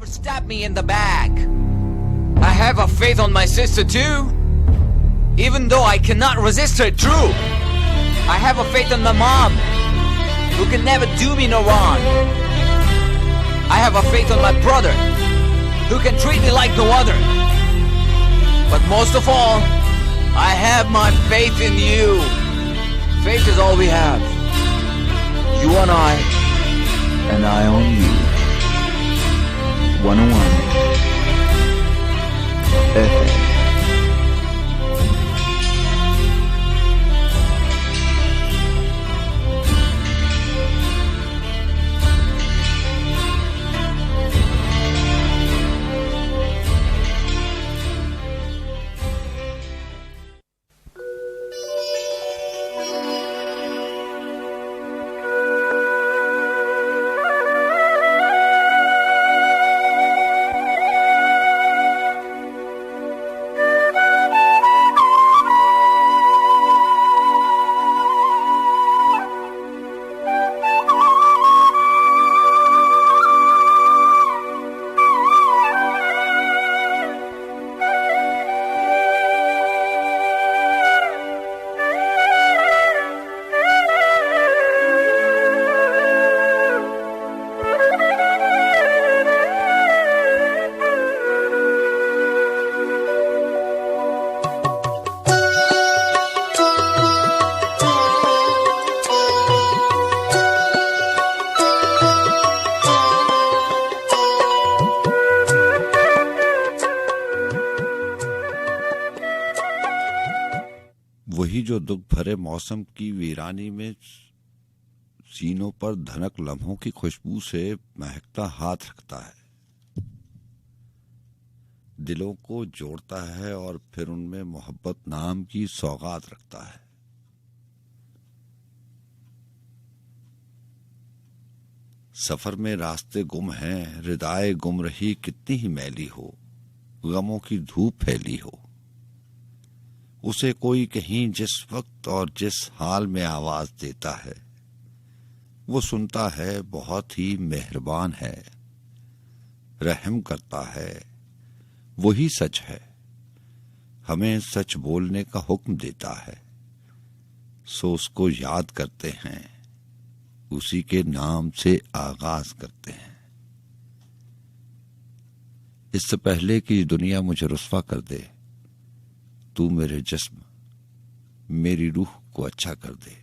Stab me in the back. I have a faith on my sister too. Even though I cannot resist her, true. I have a faith on my mom, who can never do me no wrong. I have a faith on my brother, who can treat me like no other. But most of all, I have my faith in you. Faith is all we have. You and I on you. 101 FM. वही जो दुख भरे मौसम की वीरानी में सीनों पर धनक लम्हों की खुशबू से महकता हाथ रखता है, दिलों को जोड़ता है और फिर उनमें मोहब्बत नाम की सौगात रखता है। सफर में रास्ते गुम हैं, हृदय गुम रही कितनी ही मैली हो, गमों की धूप फैली हो, उसे कोई कहीं जिस वक्त और जिस हाल में आवाज देता है, वो सुनता है, बहुत ही मेहरबान है, रहम करता है, वही सच है, हमें सच बोलने का हुक्म देता है, सो उसको याद करते हैं, उसी के नाम से आगाज करते हैं। इससे पहले कि दुनिया मुझे रुस्वा कर दे, तू मेरे जिस्म मेरी रूह को अच्छा कर दे।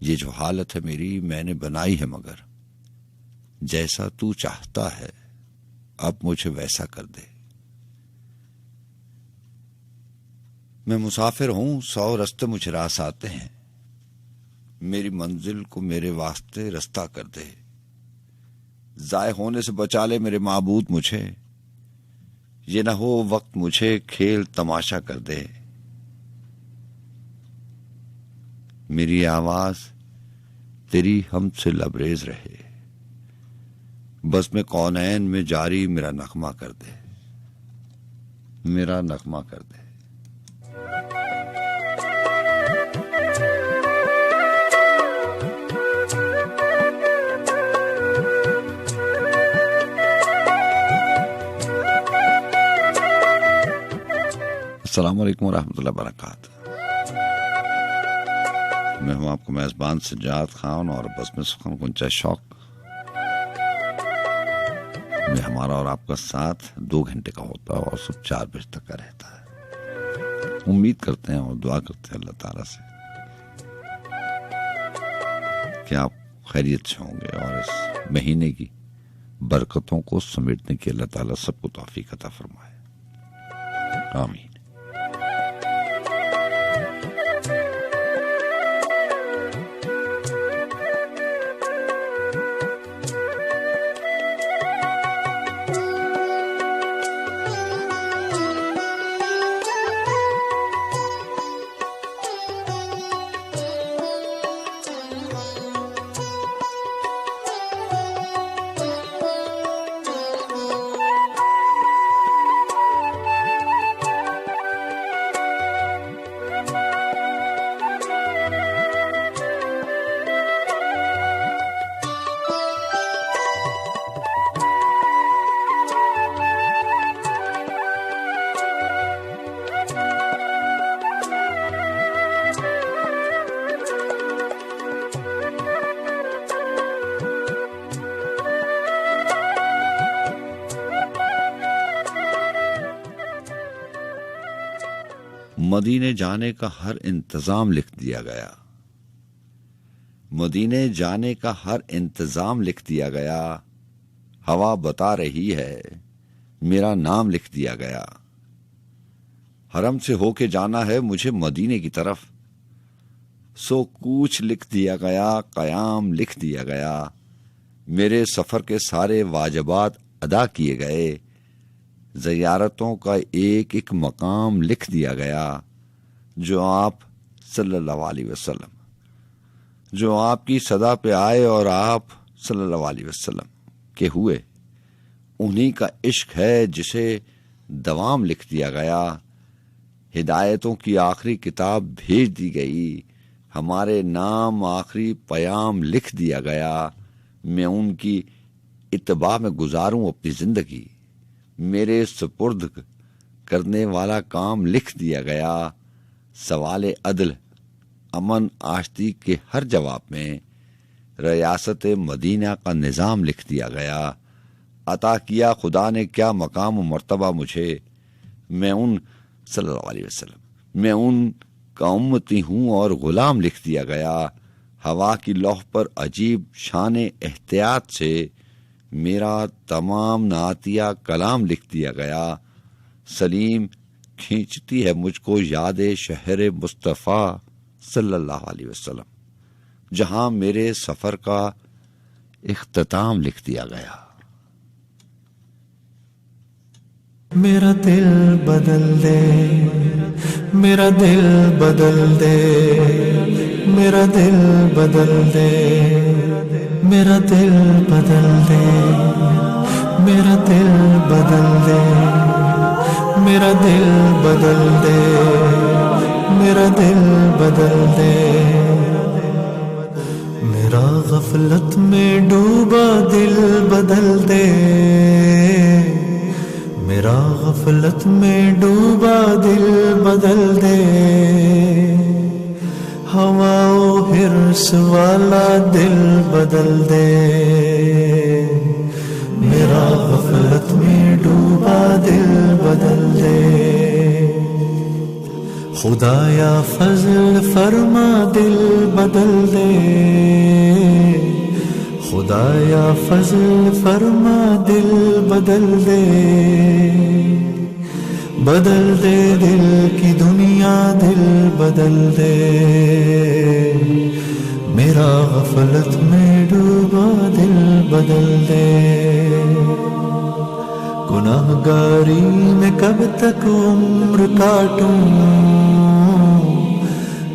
ये जो हालत है मेरी मैंने बनाई है, मगर जैसा तू चाहता है अब मुझे वैसा कर दे। मैं मुसाफिर हूं, 100 रास्ते मुझे रास आते हैं, मेरी मंजिल को मेरे वास्ते रास्ता कर दे। जाय होने से बचा ले मेरे माबूद मुझे, ये ना हो वक्त मुझे खेल तमाशा कर दे। मेरी आवाज तेरी हमसे लबरेज रहे, बस में कौनैन में जारी मेरा नगमा कर दे, मेरा नगमा कर दे। अस्सलाम वालेकुम रहमतुल्लाहि व बरकातहू। मैं हूं आपको मेजबान सज्जाद खान और बस में सुखन गुंचा शौक में हमारा और आपका साथ 2 घंटे का होता है और सुबह 4 बजे तक का रहता है। उम्मीद करते हैं और दुआ करते हैं अल्लाह ताला से कि आप खैरियत से होंगे और इस महीने की बरकतों को समेटने की अल्लाह ताला सबको तौफीक अता फरमाए। आमीन। मदीने जाने का हर इंतजाम लिख दिया गया। मदीने जाने का हर इंतजाम लिख दिया गया। हवा बता रही है, मेरा नाम लिख दिया गया। हरम से होके जाना है मुझे मदीने की तरफ, सो कूच लिख दिया गया, कयाम लिख दिया गया। मेरे सफर के सारे वाजिबात अदा किए गए। ज़ियारतों का एक एक मकाम लिख दिया गया। जो आप सल्लल्लाहु अलैहि वसल्लम, जो आपकी सदा पे आए और आप सल्लल्लाहु अलैहि वसल्लम के हुए, उन्हीं का इश्क है जिसे दवाम लिख दिया गया। हिदायतों की आखिरी किताब भेज दी गई। हमारे नाम आखिरी पयाम लिख दिया गया। मैं उनकी इत्तबा में गुजारूं अपनी जिंदगी। मेरे सुपुर्द करने वाला काम लिख दिया गया। सवाले अदल, अमन, आश्ती के हर जवाब में रियासत मदीना का निज़ाम लिख दिया गया। अता किया खुदा ने क्या मकाम मर्तबा मुझे। मैं उन सल्लल्लाहु अलैहि वसल्लम, मैं उन का उम्मती हूँ और गुलाम लिख दिया गया। हवा की लौह पर अजीब शान एहतियात से मेरा तमाम नातिया कलाम लिख दिया गया। सलीम खींचती है मुझको याद शहर मुस्तफ़ा सल्लल्लाहु अलैहि वसल्लम, जहां मेरे सफर का इख्तिताम लिख दिया गया। मेरा दिल बदल दे, मेरा दिल बदल दे, मेरा दिल बदल दे, मेरा दिल बदल दे, मेरा दिल बदल दे, मेरा दिल बदल दे, मेरा दिल बदल दे। मेरा गफलत में डूबा दिल बदल दे, मेरा गफलत में डूबा दिल बदल दे। हवाओ हिर्स वाला दिल बदल दे, मेरा गफलत में डूबा दिल बदल दे। खुदाया फजल फरमा दिल बदल दे, खुदाया फजल फरमा दिल बदल दे। बदल दे दिल की दुनिया, दिल बदल दे। मेरा गफलत में डूबा दिल बदल दे। गुनाहगारी में कब तक उम्र काटूं,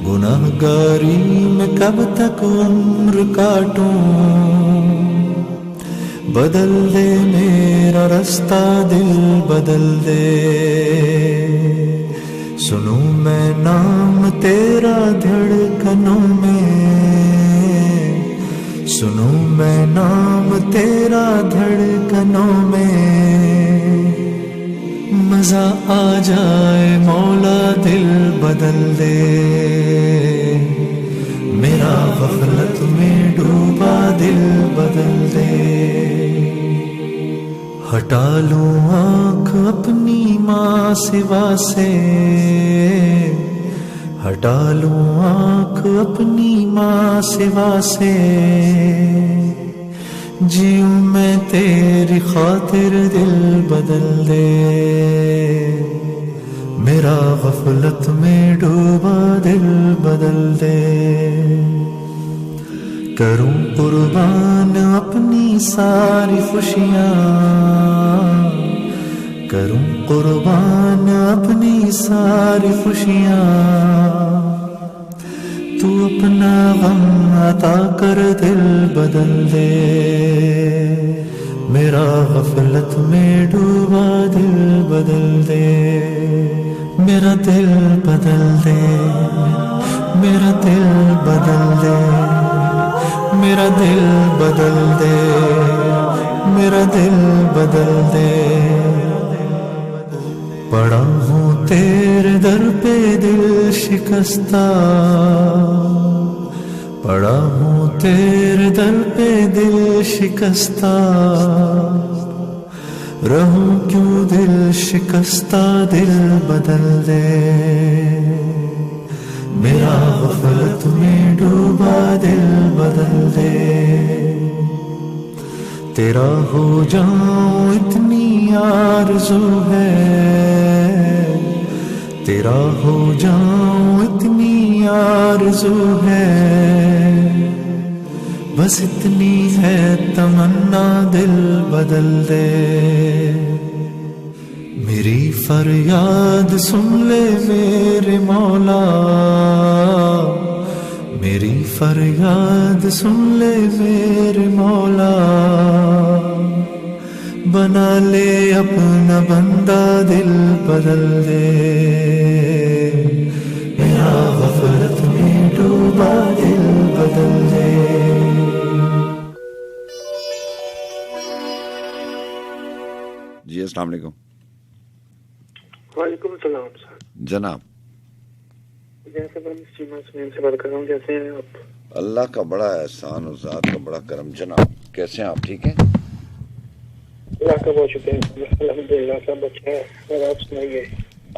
गुनाहगारी में कब तक उम्र काटूं। बदल दे मेरा रास्ता, दिल बदल दे। सुनूं मैं नाम तेरा धड़कनों में, सुनूं मैं नाम तेरा धड़कनों में। मजा आ जाए मौला, दिल बदल दे। मेरा गफलत में डूबा दिल बदल दे। हटा लूं आँख अपनी माँ सिवा से, हटा लूं आँख अपनी माँ सिवा से। जीऊं मैं तेरी खातिर, दिल बदल दे। मेरा गफलत में डूबा दिल बदल दे। करूं कुर्बान अपनी सारी खुशियाँ, करूं कुर्बान अपनी सारी खुशियाँ। तू अपना गम अता कर, दिल बदल दे। मेरा गफलत में डूबा दिल बदल दे। मेरा दिल बदल दे, मेरा दिल बदल दे, मेरा दिल बदल दे, मेरा दिल बदल दे। पड़ा हूँ तेरे दर पे दिल शिकस्ता, पड़ा हूँ तेरे दर पे दिल शिकस्ता। रहूं क्यों दिल शिकस्ता दिल बदल दे, मेरा गफलत में डूबा दिल बदल दे। तेरा हो जाऊं इतनी आरज़ू है, तेरा हो जाऊं इतनी आरज़ू है, बस इतनी है तमन्ना दिल बदल दे। मेरी फरियाद सुन ले मेरे मौला, मेरी फरियाद सुन ले मेरे मौला, बना ले अपना बंदा दिल बदल दे, मेरा गफलत में डूबा दिल बदल दे। जी अस्सलाम वालेकुम। वालेकुम सलाम सर। जनाब जैसे मैं सीमा सुनील से बात कर रहा हूँ, कैसे हैं आप? अल्लाह का बड़ा एहसान और ज़ात का बड़ा करम। जनाब कैसे हैं आप, ठीक हैं? अल्लाह का बहुत शुक्र है, अल्हम्दुलिल्लाह सब अच्छा है। और आप सुनाइए?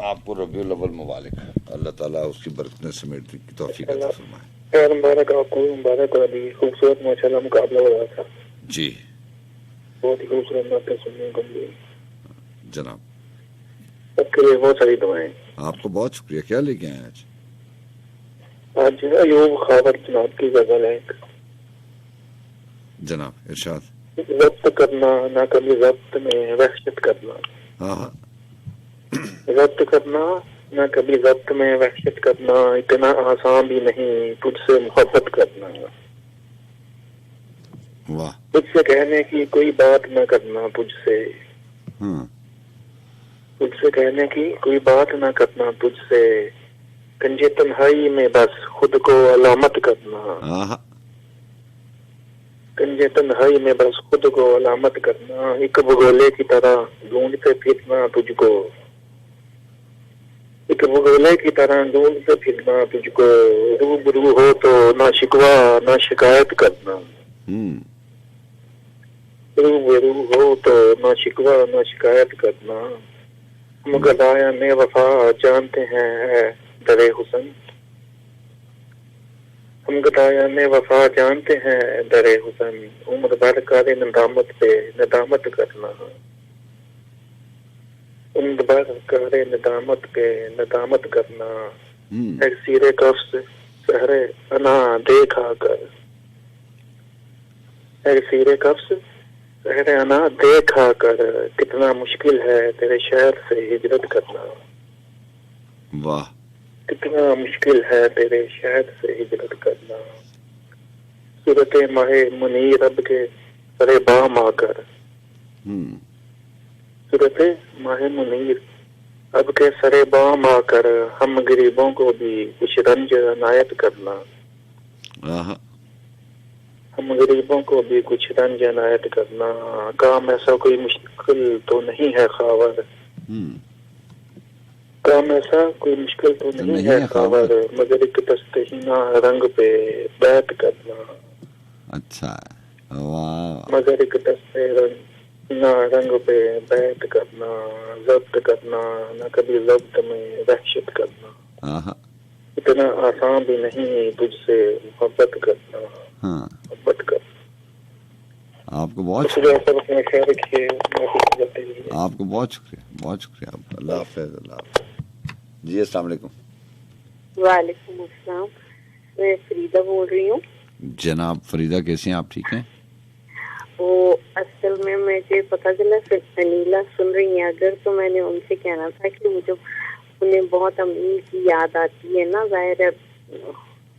आपको रबीउल अव्वल मुबारक। अल्लाह ताला उसकी बरकतें समेटने की तौफीक अता फरमाए। खैर मुबारक आपको, मुबारक। और अभी खूबसूरत माशाल्लाह मुकाबला हो रहा था जी, बहुत ही खूबसूरत बातें सुनने को मिली। जनाब सबके लिए बहुत सारी दुआएं। आपको बहुत शुक्रिया। क्या लेके आए आज? आज अयूब खावर जनाब की गजल है। जनाब इरशाद। जब्त करना ना कभी जब्त में वहशत करना, हाँ हाँ, जब्त करना ना कभी जब्त में वहशत करना, इतना आसान भी नहीं तुझसे मोहब्बत करना। वाह। तुझसे कहने की कोई बात न करना, तुझसे तुझसे कहने की कोई बात न करना, तुझसे गंजे तन्हाई में बस खुद को अलामत करना, हाँ, गंजे तन्हाई में बस खुद को अलामत करना, एक भगोले की तरह ढूंढते फिरना तुझको, एक भगोले की तरह ढूंढते फिरना तुझको, रूबरू हो तो ना शिकवा ना शिकायत करना, रूबरू हो तो ना शिकवा ना शिकायत करना। हम गदाया ने वफा जानते हैं दरे हुसन, हम गदाया ने वफा जानते हैं दरे हुसन, उम्र भर करे नदामत पे नदामत करना, उम्र भर करे नदामत पे नदामत करना। एक सीरे कफ्स सहरे अना देखा कर, एक सीरे कफ्स सहरे अना देखा कर, कितना मुश्किल है तेरे शहर से हिजरत करना, वाह। कितना मुश्किल है तेरे शहर से हिजरत करना। सूरत माहे मुनीर रब के सरे बाम आकर, सूरत माहे मुनीर रब के सरे बाम आकर, हम गरीबों को भी कुछ रंज अनायत करना, हम गरीबों को भी कुछ रंज अनायत करना। काम ऐसा कोई मुश्किल तो नहीं है खावर, काम ऐसा कोई मुश्किल तो नहीं है खावर, मगर एक तस्तीना रंग पे बैत करना। अच्छा, वाह। मगर एक तस्तीना रंग पे बैत करना, जब्त करना न कभी जब्त में वहशत करना, इतना आसान भी नहीं तुझसे मोहब्बत करना, मोहब्बत कर। आपको बहुत शुक्रिया। आपको बहुत शुक्रिया, बहुत शुक्रिया। अल्लाह हाफ़िज़, अल्लाह हाफ़िज़। जी अस्सलाम वालेकुम। वालेकुम अस्सलाम, मैं फरीदा बोल रही हूँ। जनाब फरीदा कैसे हैं आप, ठीक हैं? वो असल में मुझे पता चला अनीला सुन रही हैं अगर, तो मैंने उनसे कहना था कि मुझे उन्हें बहुत अम्मी की याद आती है ना, जाहिर है,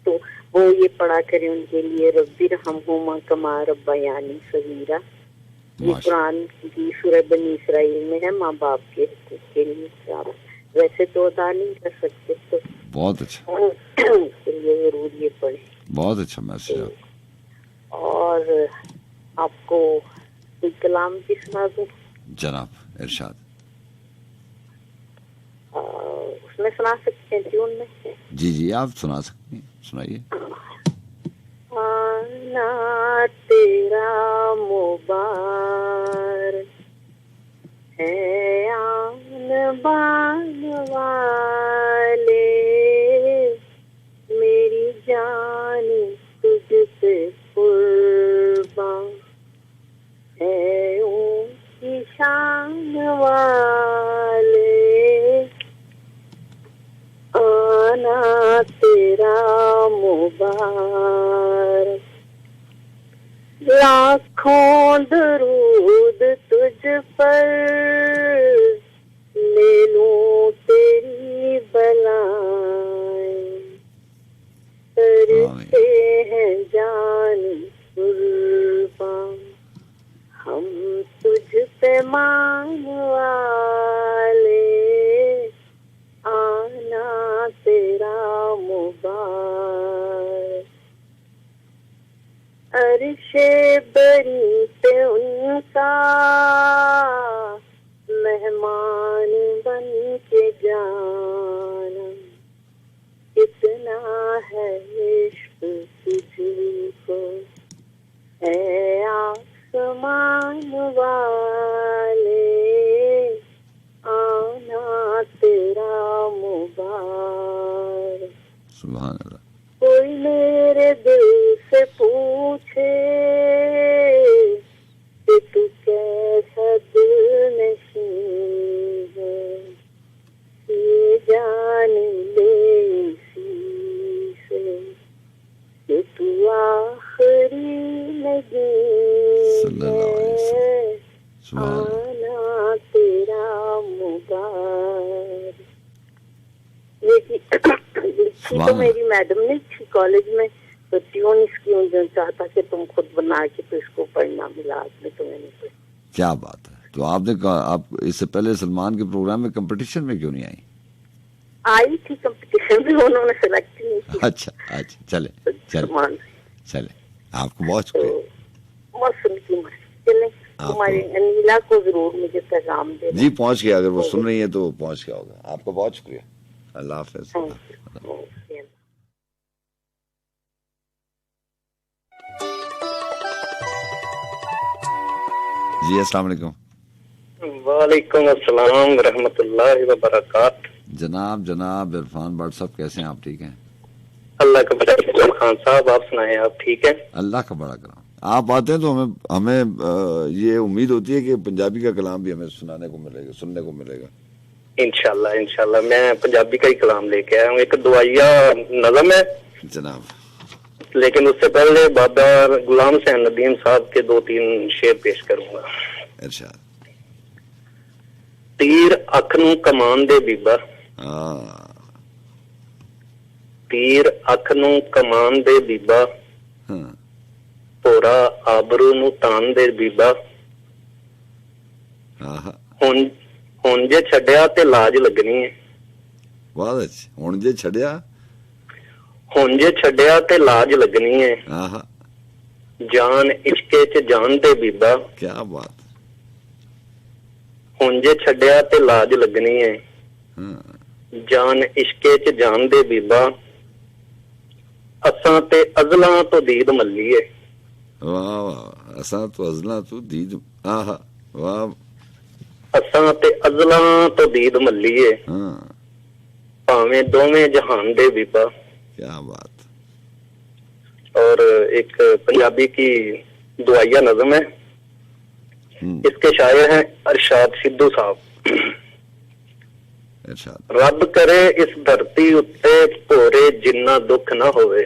तो वो ये पढ़ा करें उनके लिए, रब्बी रहमहुमा कमा रब्बयानी सगीरा। ये कुरान की सूरह बनी इसराइल में है, माँ बाप के हुकूक के लिए। वैसे तो अदा नहीं कर सकते, तो बहुत अच्छा, ये जरूर ये पढ़े। बहुत अच्छा मैसेज। और आपको कोई कलाम भी सुना दूं? जनाब इरशाद। उसमें सुना सकते हैं ट्यून में? जी जी आप सुना सकती हैं, सुनाइए। आना तेरा मुबारक बान वाले मेरी जान तुझसे कुर्बान है ऊंची शान वाले आना तेरा मुबारक लाखों दरूद तुझ पर ले लूं तेरी बलाएं करते हैं जान कुर्बान हम तुझ पे मान वाले आना तेरा मुबारक अर्शे बरी पे उनका मेहमान बन के जाना कितना है इश्क तुझको है आसमान वाले आना तेरा मुबारक। सुभान अल्लाह। कोई मेरे दिल से पूछे कि तू कैसा दिल नशीं है ये जान ले इसी से कि तू आखिरी नगी है आना तेरा मुबारक। ये लिखी तो मेरी मैडम ने थी कॉलेज में, तो ट्यून इसकी जो चाहता कि तुम खुद बना के तो इसको पढ़ना मिला आपने, तो मैंने पढ़ी। क्या बात है। तो आपने कहा आप इससे पहले सलमान के प्रोग्राम में कंपटीशन में क्यों नहीं आई? आई थी कंपटीशन में, उन्होंने सेलेक्ट नहीं किया। अच्छा अच्छा, चले चले चले, आपको बहुत शुक्रिया। बहुत सुनती चले, तुम्हारी अनीला को जरूर मुझे पैगाम दे जी, पहुंच गया। अगर वो सुन रही है तो पहुंच गया होगा। आपका बहुत शुक्रिया। अल्लाह हाफिज। जी अस्सलाम वालेकुम। वालेकुम अस्सलाम रहमतुल्लाहि व बरकात। जनाब इरफान भट्ट साहब, कैसे हैं आप? ठीक हैं? अल्लाह का बड़ा करम। खान साहब आप सुनाएं, आप ठीक हैं? अल्लाह का बड़ा करम। आप आते हैं तो हमें ये उम्मीद होती है कि पंजाबी का कलाम भी हमें सुनने को मिलेगा। इंशाल्लाह मैं पंजाबी का ही कलाम लेके आया हूँ। एक दुआया नज़म है जनाब, लेकिन उससे पहले बाबा गुलाम हुसैन नदीम साहब के 2-3 शेर पेश करूंगा। इरशाद। तीर अख नूं कमान दे बीबा, तीर अख नूं कमान दे बीबा, भोरा आबरू नूं तान दे बीबा, हुण जे छड्या ते लाज लगनी है। बहुत अच्छा। हुण जे छड्या, हुण जे छड्या ते लाज लगनी है, जान इश्के च जान दे बीबा। क्या बात। हुण जे छड्या ते लाज लगनी है, जान इश्के च जान दे बीबा, असां ते अज़लां तो दीद मल्ली है। वाह वाह, असां तो अज़लां तो दीद, वाह। असां ते अज़लां तो दीद मल्ली है, भावें दोवें जहान दे बीबा। क्या बात। और एक पंजाबी की दुआया नज़म है, इसके शायर हैं अरशाद सिद्धू साहब। रब करे इस धरती उत्ते भोरे जिन्ना दुख ना होवे,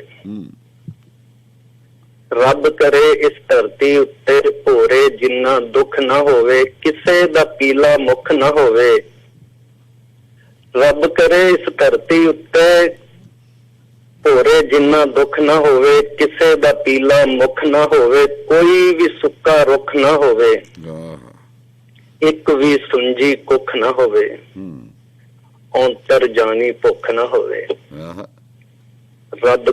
रब करे इस धरती उत्ते भोरे जिन्ना दुख ना होवे, किसे दा पीला मुख ना होवे। रब करे इस धरती उत्ते भोरे जिन्ना दुख ना होवे, किसे दा पीला मुख ना होवे, कोई भी सुक्का रुख ना होवे, एक भी सुंजी कुख ना होवे, औंतर जानी भुख ना होवे। रब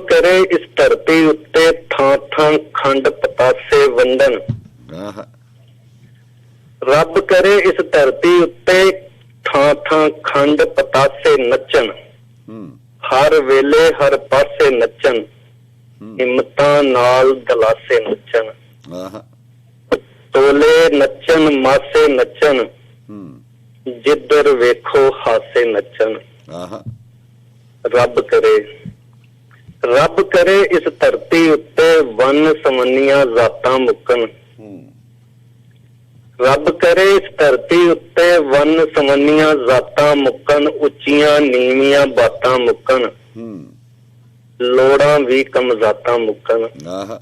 करे इस धरती उत्ते थां थां खंड पतासे वंडन, रब करे इस धरती उत्ते थां थां खंड पतासे नचन, हर वेले हर पासे नचन, हिम्मतां नाल दलासे नचन, तोले नचन मासे नचन, जिधर वेखो हासे नचन। आहा रब करे इस धरती उत्ते वन समनिया जातां मुकन। रब करे इस धरती उत्ते वन समनिया जातां मुकन, उच्चियां नीवियां बातां मुकन, लोड़ां भी कमजातां मुकन। आहा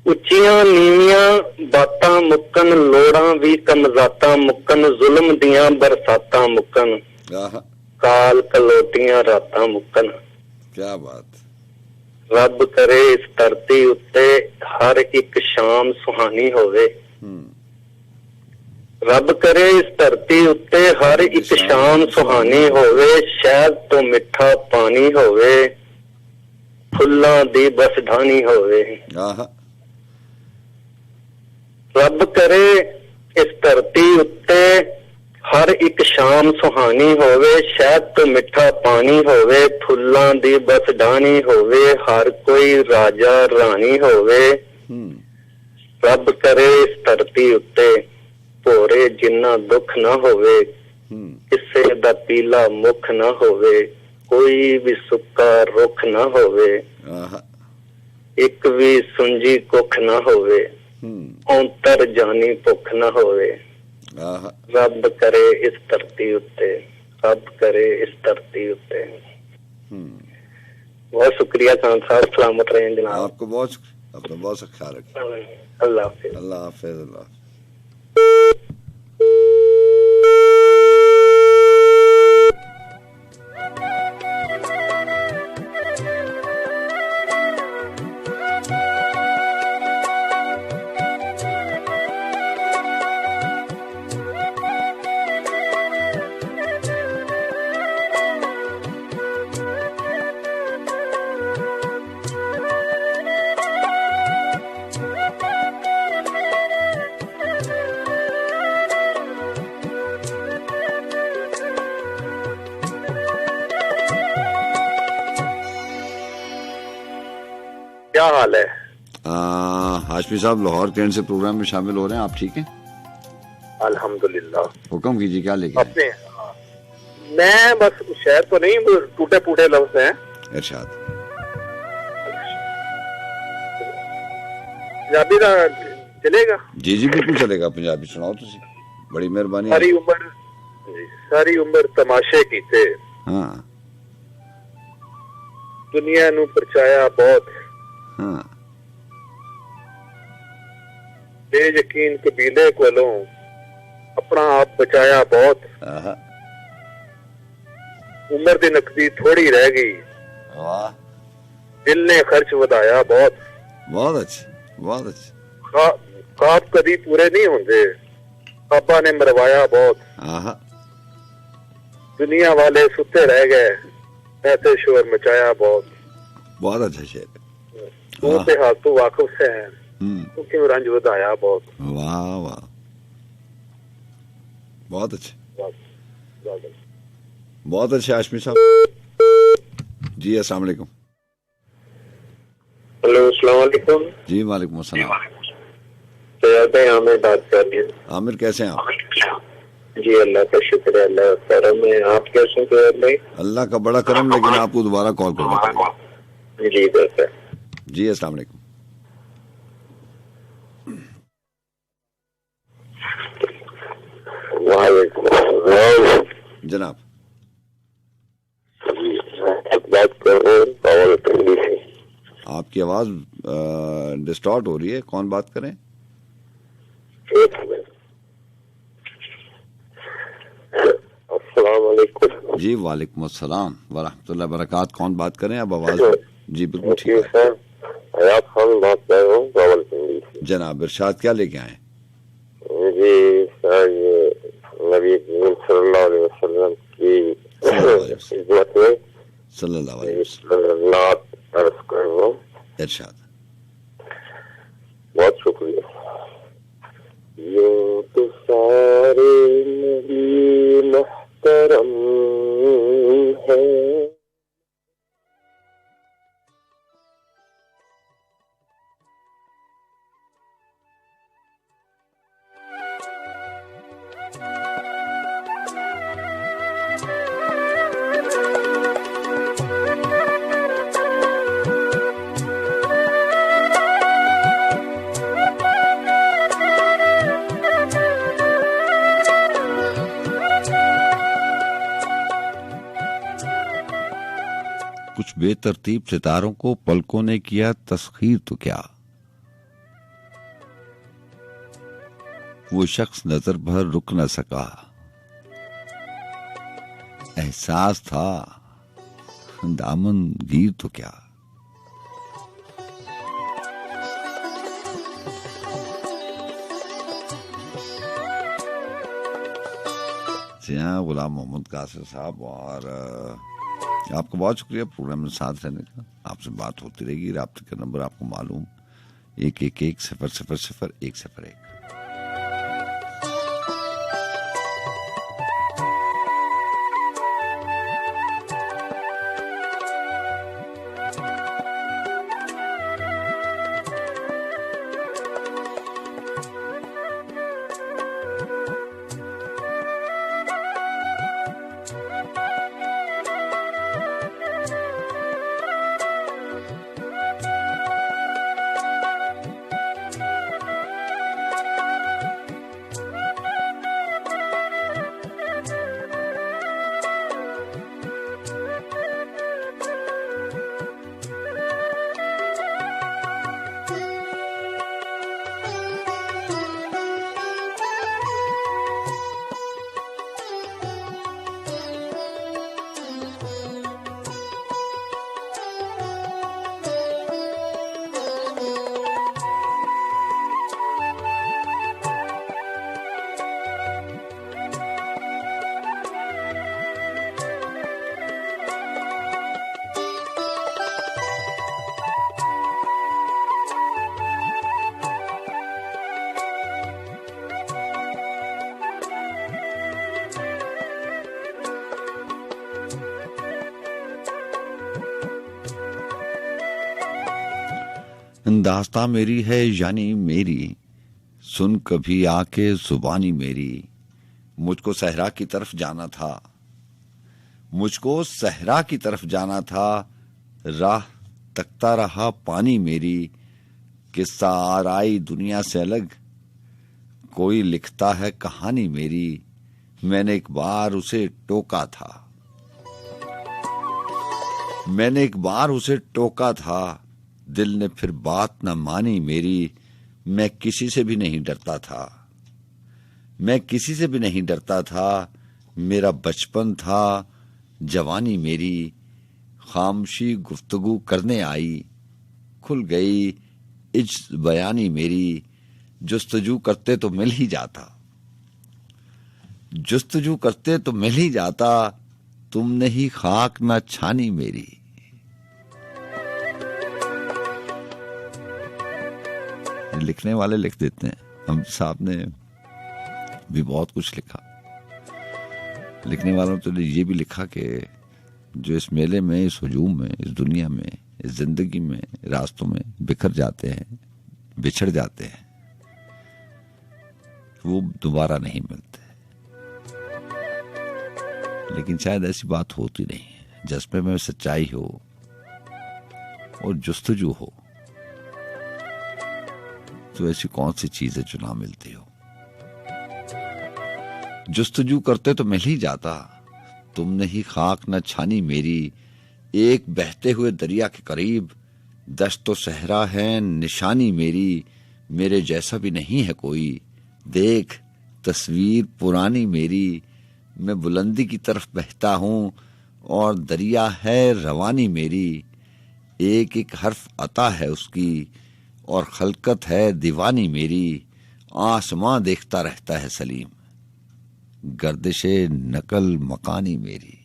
उच्चियां नीवियां बातां मुकन, लोड़ां भी कमजातां मुकन, जुल्म दियां बरसातां मुकन, आहा काल कलोटियां रातां मुकन। क्या बात। रब करे इस धरती उत्ते हर एक शाम सुहानी होवे। रब करे इस धरती उत्ते हर एक शाम सुहानी होवे, शहद तो मिठा पानी होवे, फुल्लां दी बस ढानी होवे। आहा रब करे इस धरती उत्ते हर एक शाम सुहानी होवे, शहद तो मिठा पानी होवे, फुल्लां दी बस ढानी होवे, हर कोई राजा रानी होवे। रब करे इस धरती उत्ते भोरे जिन्ना दुख ना होवे, किसे दा पीला मुख ना होवे, कोई भी सुक्का रुख ना होवे, एक भी सुंजी कुख ना होवे, औंतर जानी भुख ना होवे। रब करे इस धरती उत्ते, रब करे इस धरती उत्ते। बहुत शुक्रिया खान साहब, सलामत रहें जनाब। आपको बहुत अपना बहुत सा ख्याल रखें। अल्लाह हाफिज। अल्लाह हाफिज। अल्लाह क्या हाल है? हाशमी साहब लाहौर कैंट से प्रोग्राम में शामिल हो रहे हैं, आप ठीक हैं? अल्हम्दुलिल्लाह। हुक्म कीजिए, क्या लेके आए? अपने मैं बस शायद तो नहीं, टूटे फूटे लफ्ज हैं। इरशाद। पंजाबी का चलेगा? जी जी बिल्कुल चलेगा, पंजाबी सुनाओ तुसी, बड़ी मेहरबानी। सारी उम्र तमाशे कीते, हाँ दुनिया नू परचाया बहुत, हाँ बेयकीन कबीले कोलों अपना आप बचाया बहुत, आहा उम्र दी नकदी थोड़ी रह गई, वाह दिल ने खर्च वधाया बहुत। बहुत अच्छे, बहुत अच्छे। ख्वाब कभी पूरे नहीं होंगे, पापा ने मरवाया बहुत, आहा दुनिया वाले सुते रह गए, ऐसे शोर मचाया बहुत। बहुत अच्छा शेर। तू ते हाल तू वाकिफ से है, तू क्यों रंज वधाया बहुत। वाह वाह बहुत अच्छे, बहुत अच्छे हाशमी साहब। जी अस्सलाम वालेकुम। हेलो अस्सलाम वालेकुम। जी वालेकुम अस्सलाम। आमिर बात कर रही हूँ। आमिर कैसे हैं आप? जी अल्लाह का शुक्र है, अल्लाह का करम है। आप कैसे हैं भाई? अल्लाह का बड़ा करम, लेकिन आपको दोबारा कॉल करना पड़ेगा। जी बेहतर। जी अस्सलाम वालेकुम। जनाब बात कर रहे हैं रावलपिंडी से। आपकी आवाज डिस्टॉर्ट हो रही है, कौन बात करें? अस्सलाम वालेकुम। जी वालेकुम अस्सलाम वरहमतुल्लाह बरकात। कौन बात करें? अब आवाज जी बिल्कुल ठीक है। सर हयात खान बात कर रहा हूँ रावलपिंडी से। जनाब इरशाद, क्या लेके आए? जी सर, ये नबी सल्लल्लाहु अलैहि वसल्लम की खिदमत में सल्लल्लाहु अलैहि वसल्लम नात अर्ज कर रहा हूँ। इरशाद। बहुत शुक्रिया। यूं तो सारे नबी मुहतरम है, बेतरतीब सितारों को पलकों ने किया तस्खीर तो क्या। वो शख्स नजर भर रुक न सका, एहसास था दामन गिर तो क्या। गुलाम मोहम्मद कासिर साहब, और आपका बहुत शुक्रिया प्रोग्राम में साथ रहने का। आपसे बात होती रहेगी। राब्ते का नंबर आपको मालूम 111000101। दास्तां मेरी है यानी मेरी, सुन कभी आके जुबानी मेरी। मुझको सहरा की तरफ जाना था, मुझको सहरा की तरफ जाना था, राह तकता रहा पानी मेरी। किस्सा आराई दुनिया से अलग, कोई लिखता है कहानी मेरी। मैंने एक बार उसे टोका था, मैंने एक बार उसे टोका था, दिल ने फिर बात न मानी मेरी। मैं किसी से भी नहीं डरता था, मैं किसी से भी नहीं डरता था। मेरा बचपन था जवानी मेरी। खामोशी गुफ्तगू करने आई, खुल गई इज्ज बयानी मेरी। जुस्तजू करते तो मिल ही जाता, जुस्तजू करते तो मिल ही जाता। तुमने ही खाक न छानी मेरी। लिखने वाले लिख देते हैं, हम साहब ने भी बहुत कुछ लिखा। लिखने वालों तो ये भी लिखा कि जो इस मेले में, इस हुजूम में, इस दुनिया में, इस जिंदगी में, रास्तों में बिखर जाते हैं, बिछड़ जाते हैं, वो दोबारा नहीं मिलते। लेकिन शायद ऐसी बात होती नहीं है। जज्बे में सच्चाई हो और जुस्तजू हो तो ऐसी कौन सी चीज है जो ना मिलती हो। जुस्तजू करते तो मिल ही जाता, तुमने ही खाक न छानी मेरी। एक बहते हुए दरिया के करीब, दश्त सहरा है निशानी मेरी। मेरे जैसा भी नहीं है कोई, देख तस्वीर पुरानी मेरी। मैं बुलंदी की तरफ बहता हूँ और दरिया है रवानी मेरी। एक एक हर्फ अता है उसकी और खलकत है दीवानी मेरी। आसमां देखता रहता है सलीम, गर्दिशे नकल मकानी मेरी।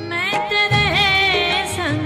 मैं तेरे संग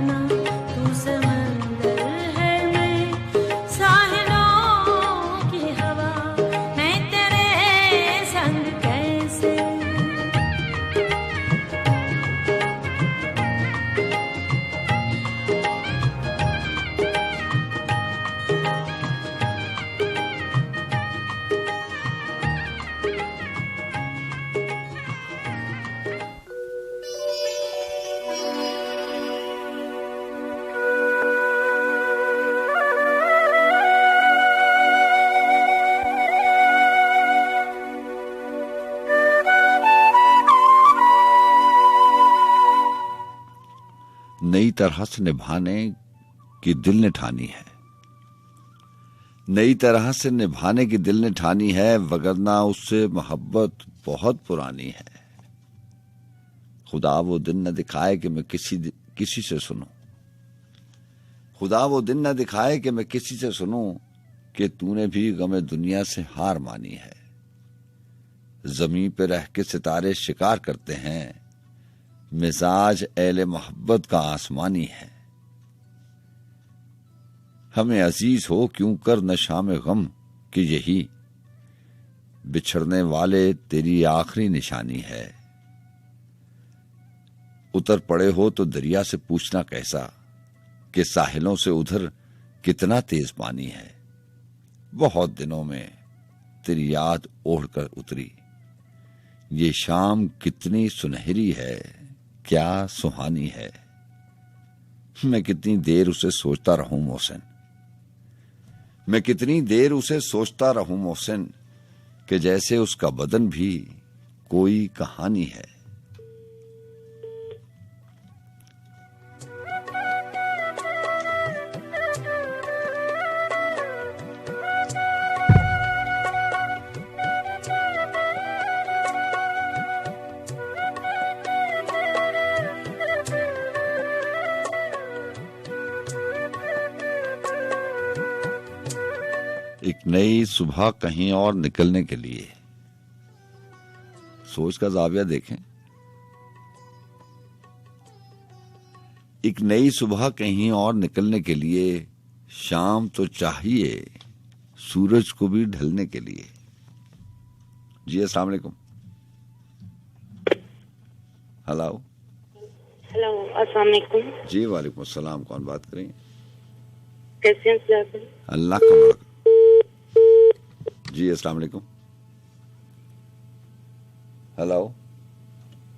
झरना तू समंदर है मैं साहिलों की हवा मैं तेरे संग कैसे। नई तरह से निभाने की दिल ने ठानी है, नई तरह से निभाने की दिल ने ठानी है, वगरना उससे मोहब्बत बहुत पुरानी है। खुदा वो दिन न दिखाए कि मैं किसी से सुनूं, खुदा वो दिन न दिखाए कि मैं किसी से सुनूं कि तूने भी गमे दुनिया से हार मानी है। जमीन पे रह के सितारे शिकार करते हैं, मिजाज एले मोहब्बत का आसमानी है। हमें अजीज हो क्यों कर नशा में गम कि यही बिछड़ने वाले तेरी आखिरी निशानी है। उतर पड़े हो तो दरिया से पूछना कैसा कि साहिलों से उधर कितना तेज पानी है। बहुत दिनों में तेरी याद ओढ़ कर उतरी, ये शाम कितनी सुनहरी है, क्या सुहानी है। मैं कितनी देर उसे सोचता रहूं मोहसिन, मैं कितनी देर उसे सोचता रहूं मोहसिन कि जैसे उसका बदन भी कोई कहानी है। एक नई सुबह कहीं और निकलने के लिए, सोच का जाविया देखें। एक नई सुबह कहीं और निकलने के लिए शाम तो चाहिए सूरज को भी ढलने के लिए। जी अस्सलाम वालेकुम। हेलो हेलो अस्सलाम वालेकुम। जी वालेकुम अस्सलाम। कौन बात करें? कैसे हैं सर? अल्लाह का बड़ा। जी अस्सलाम वालेकुम। हेलो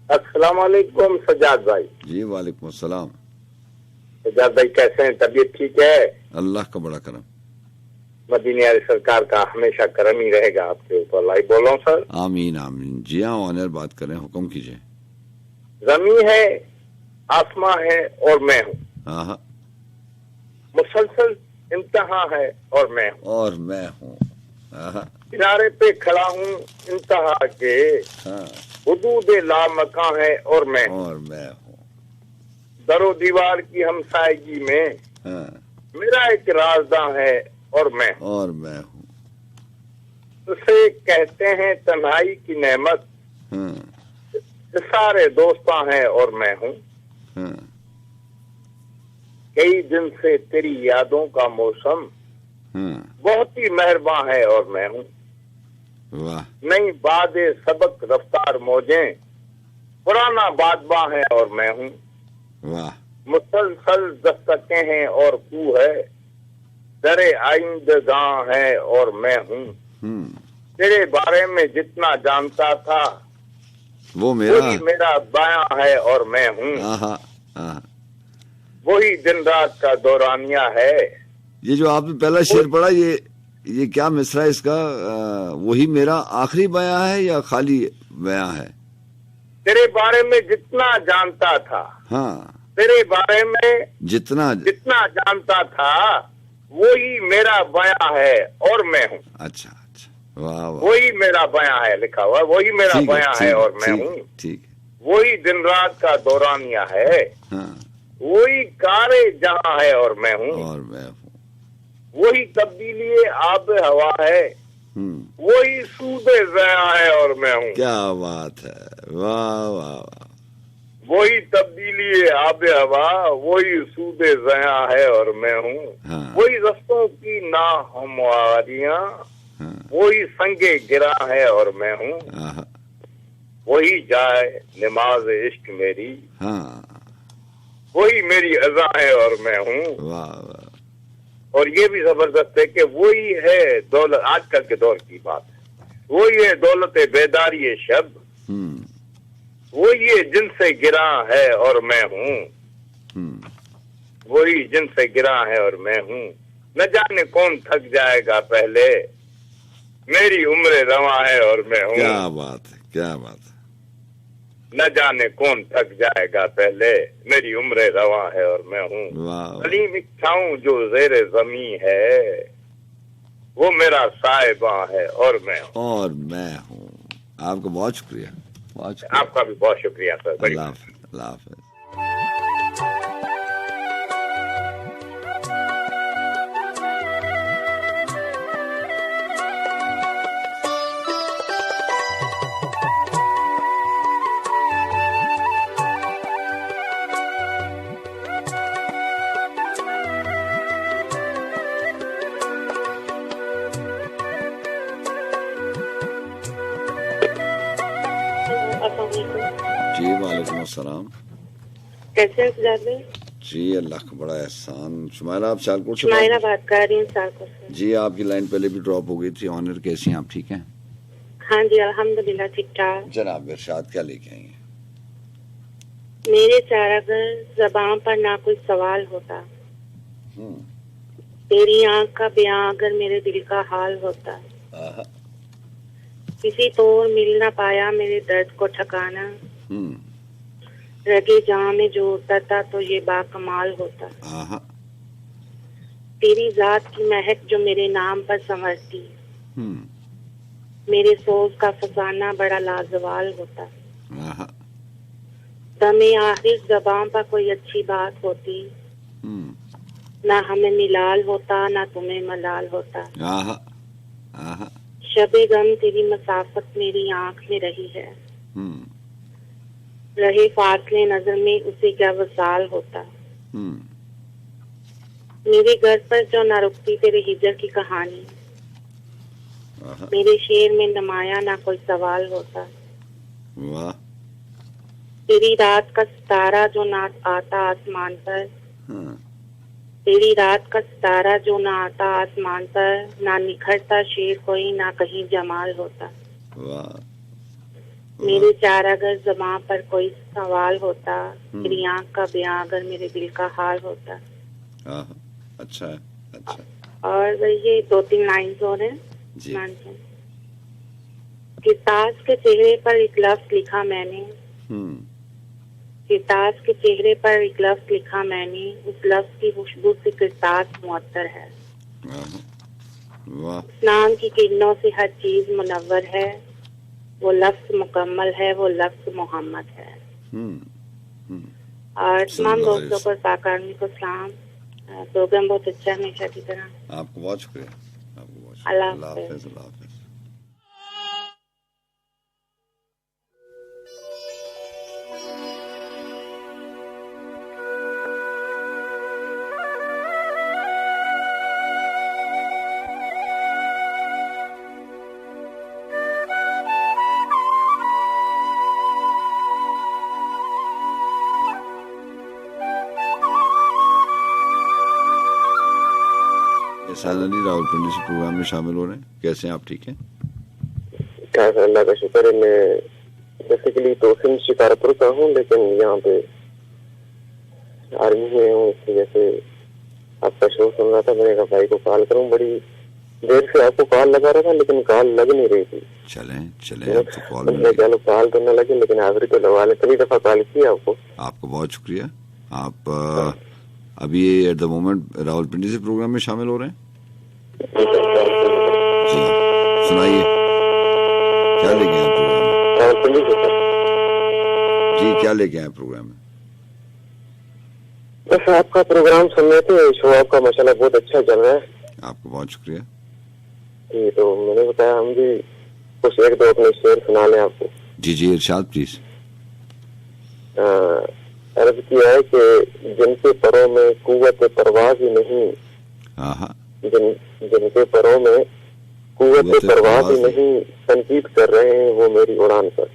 अस्सलाम वालेकुम सज्जाद भाई। जी वालेकुम अस्सलाम। सज्जाद भाई कैसे हैं? तबीयत ठीक है? अल्लाह का बड़ा करम। मदीने वाली सरकार का हमेशा करम ही रहेगा आपके ऊपर। लाई बोल रहा हूँ सर। आमीन आमीन। जी हाँ ऑनर बात करें, हुक्म कीजिए। जमीन है, आसमां है और मैं हूँ। हाँ मुसलसल इम्तिहान है और मैं हूँ। और मैं हूँ। किनारे पे खड़ा हूँ इंतहा के, हुदूद लामकां है और मैं हूँ। और मैं हूँ। दरो दीवार की हमसायगी में मेरा एक राजदा है और मैं हूँ। और मैं हूँ। उसे कहते हैं तन्हाई की नेमत, सारे दोस्तां हैं और मैं हूँ। कई दिन से तेरी यादों का मौसम बहुत ही मेहरबान है और मैं हूँ। नई बादे सबक रफ्तार मौजें पुराना बादबा है और मैं हूँ। मुसलसल दस्तकें हैं और कू है, दरे आइंदगां है और मैं हूँ। तेरे बारे में जितना जानता था वो मेरा बयां है और मैं हूँ। वही दिन रात का दौरानिया है। ये जो आपने पहला शेर पढ़ा, ये क्या मिसरा इसका? वही मेरा आखिरी बयां है या खाली बयां है? तेरे बारे में जितना जानता था। हाँ, तेरे बारे में जितना जानता था वही मेरा बयां है और मैं हूँ। अच्छा अच्छा, वाह वाह। वही मेरा बयां है, लिखा हुआ वही मेरा बयां है और मैं हूँ। ठीक। वही दिन रात का दौरानिया है। हाँ। वही कारे जहां है और मैं हूँ। और मैं हूँ। वही तब्दीली आब हवा है, वही सूदे ज़या है और मैं हूँ। क्या बात है, वाह वाह वाह। वही तब्दीली आब हवा, वही सूदे ज़या है और मैं हूँ। हाँ। वही रस्तों की ना हमवारियाँ, हाँ। वही संगे गिरा है और मैं हूँ। आहा। वही जाए नमाज इश्क मेरी, हाँ। वही मेरी अज़ा है और मैं हूँ। वाह वाह। और ये भी जबरदस्त है कि वही है दौलत, आजकल के दौर की बात है, वही है दौलत बेदारी शब, वही है जिनसे गिरा है और मैं हूँ। वही जिनसे गिरा है और मैं हूँ। न जाने कौन थक जाएगा पहले, मेरी उम्र रवा है और मैं हूँ। क्या बात है, क्या बात है। न जाने कौन थक जाएगा पहले, मेरी उम्र रवा है और मैं हूँ। सलीम इच्छाऊं जो ज़ेरे ज़मी है, वो मेरा साहिबा है और मैं हूँ। और मैं हूँ। आपका बहुत शुक्रिया, बहुत शुक्रिया। आपका भी बहुत शुक्रिया सर। अल्लाह हाफ़िज़, अल्लाह हाफ़िज़। जी वालेकुम अस्सलाम। कैसे हैं सुजात भाई? जी अल्लाह का बड़ा एहसान। शुमाइला, आप सियालकोट से? शुमाइला बात कर रही हूँ सियालकोट से। जी आपकी लाइन पहले भी ड्रॉप हो गई थी। ऑनर कैसी हैं आप, ठीक हैं? हाँ जी अल्हम्दुलिल्लाह ठीक ठाक। जनाब इरशाद क्या लेके आई हैं? मेरे चारागर ज़बान पर ना कोई सवाल होता, तेरी आंख का बयां अगर मेरे दिल का हाल होता, किसी तौर मिल ना पाया मेरे दर्द को ठिकाना, रगे जहां में जो होता था तो ये बाकमाल होता। तेरी जात की महक जो मेरे नाम पर संवरती, मेरे सोच का फसाना बड़ा लाजवाल होता। दमे आखिर ज़बान पर कोई अच्छी बात होती, ना हमें मिलाल होता ना तुम्हें मलाल होता। शबे गम तेरी मसाफत मेरी आंख में रही है, रहे फासले नजर में उसे क्या वसाल होता। मेरे घर पर जो न रुकती तेरे हिजर की कहानी, मेरे शेर में नमाया ना कोई सवाल होता। वाह। तेरी रात का सितारा जो ना आता आसमान पर, तेरी रात का सितारा जो ना आता आसमान पर, ना निखरता शेर कोई ना कहीं जमाल होता। मेरे चार अगर ज़बान पर कोई सवाल होता, मेरी आंख का बयां अगर मेरे दिल का हाल होता। अच्छा है, अच्छा। और ये 2-3 लाइन्स और हैं। किताब के चेहरे पर एक लफ्ज लिखा मैंने, किताब के चेहरे पर एक लफ्ज लिखा मैंने, उस लफ्ज की खुशबू से किताब मुअत्तर है। स्नान की किरणों से हर चीज मुनव्वर है, वो लफ्ज मुकम्मल है, वो लफ्ज मोहम्मद है। और तमाम दोस्तों को पाक-आर्मी को सलाम। प्रोग्राम बहुत अच्छा हमेशा की तरह। आपको बहुत शुक्रिया, आपको बहुत शुक्रिया। अल्लाह हाफ़िज़, अल्लाह हाफ़िज़। सालनी रावलपिंडी से प्रोग्राम में शामिल हो रहे हैं। कैसे हैं आप, ठीक हैं? क्या अल्लाह का शुक्र है। मैं बेसिकली तो सिंध शिकारपुर का हूँ, लेकिन यहाँ पे आर्मी में हूँ, इसकी वजह से आपका शो सुन रहा था। मैंने कहा भाई को कॉल करूँ, बड़ी देर से आपको कॉल लगा रहा था लेकिन कॉल लग नहीं रही थी। चलें अब तो चलो कॉल तो न लगे, लेकिन आखिरी तो लगा ले। कई दफा कॉल किया आपको। आपको बहुत शुक्रिया। आप अभी एट द मोमेंट रावलपिंडी से प्रोग्राम में शामिल हो रहे हैं? जी सुनाइए, क्या लेके आए प्रोग्राम में? जी क्या लेके आए प्रोग्राम में? बस आपका प्रोग्राम सुन रहे थे, शो आपका माशाल्लाह बहुत अच्छा चल रहा है। आपको बहुत शुक्रिया। जी तो मैंने बताया हम भी कुछ एक दो अपने शेर सुना लें आपको। जी इरशाद प्लीज। अर्ज किया है कि जिनके परों में कुव्वत परवाज़ ही नहीं, जिनके परों में कुव्वत परवाज़ ही नहीं, तनकीद कर रहे हैं वो मेरी उड़ान पर।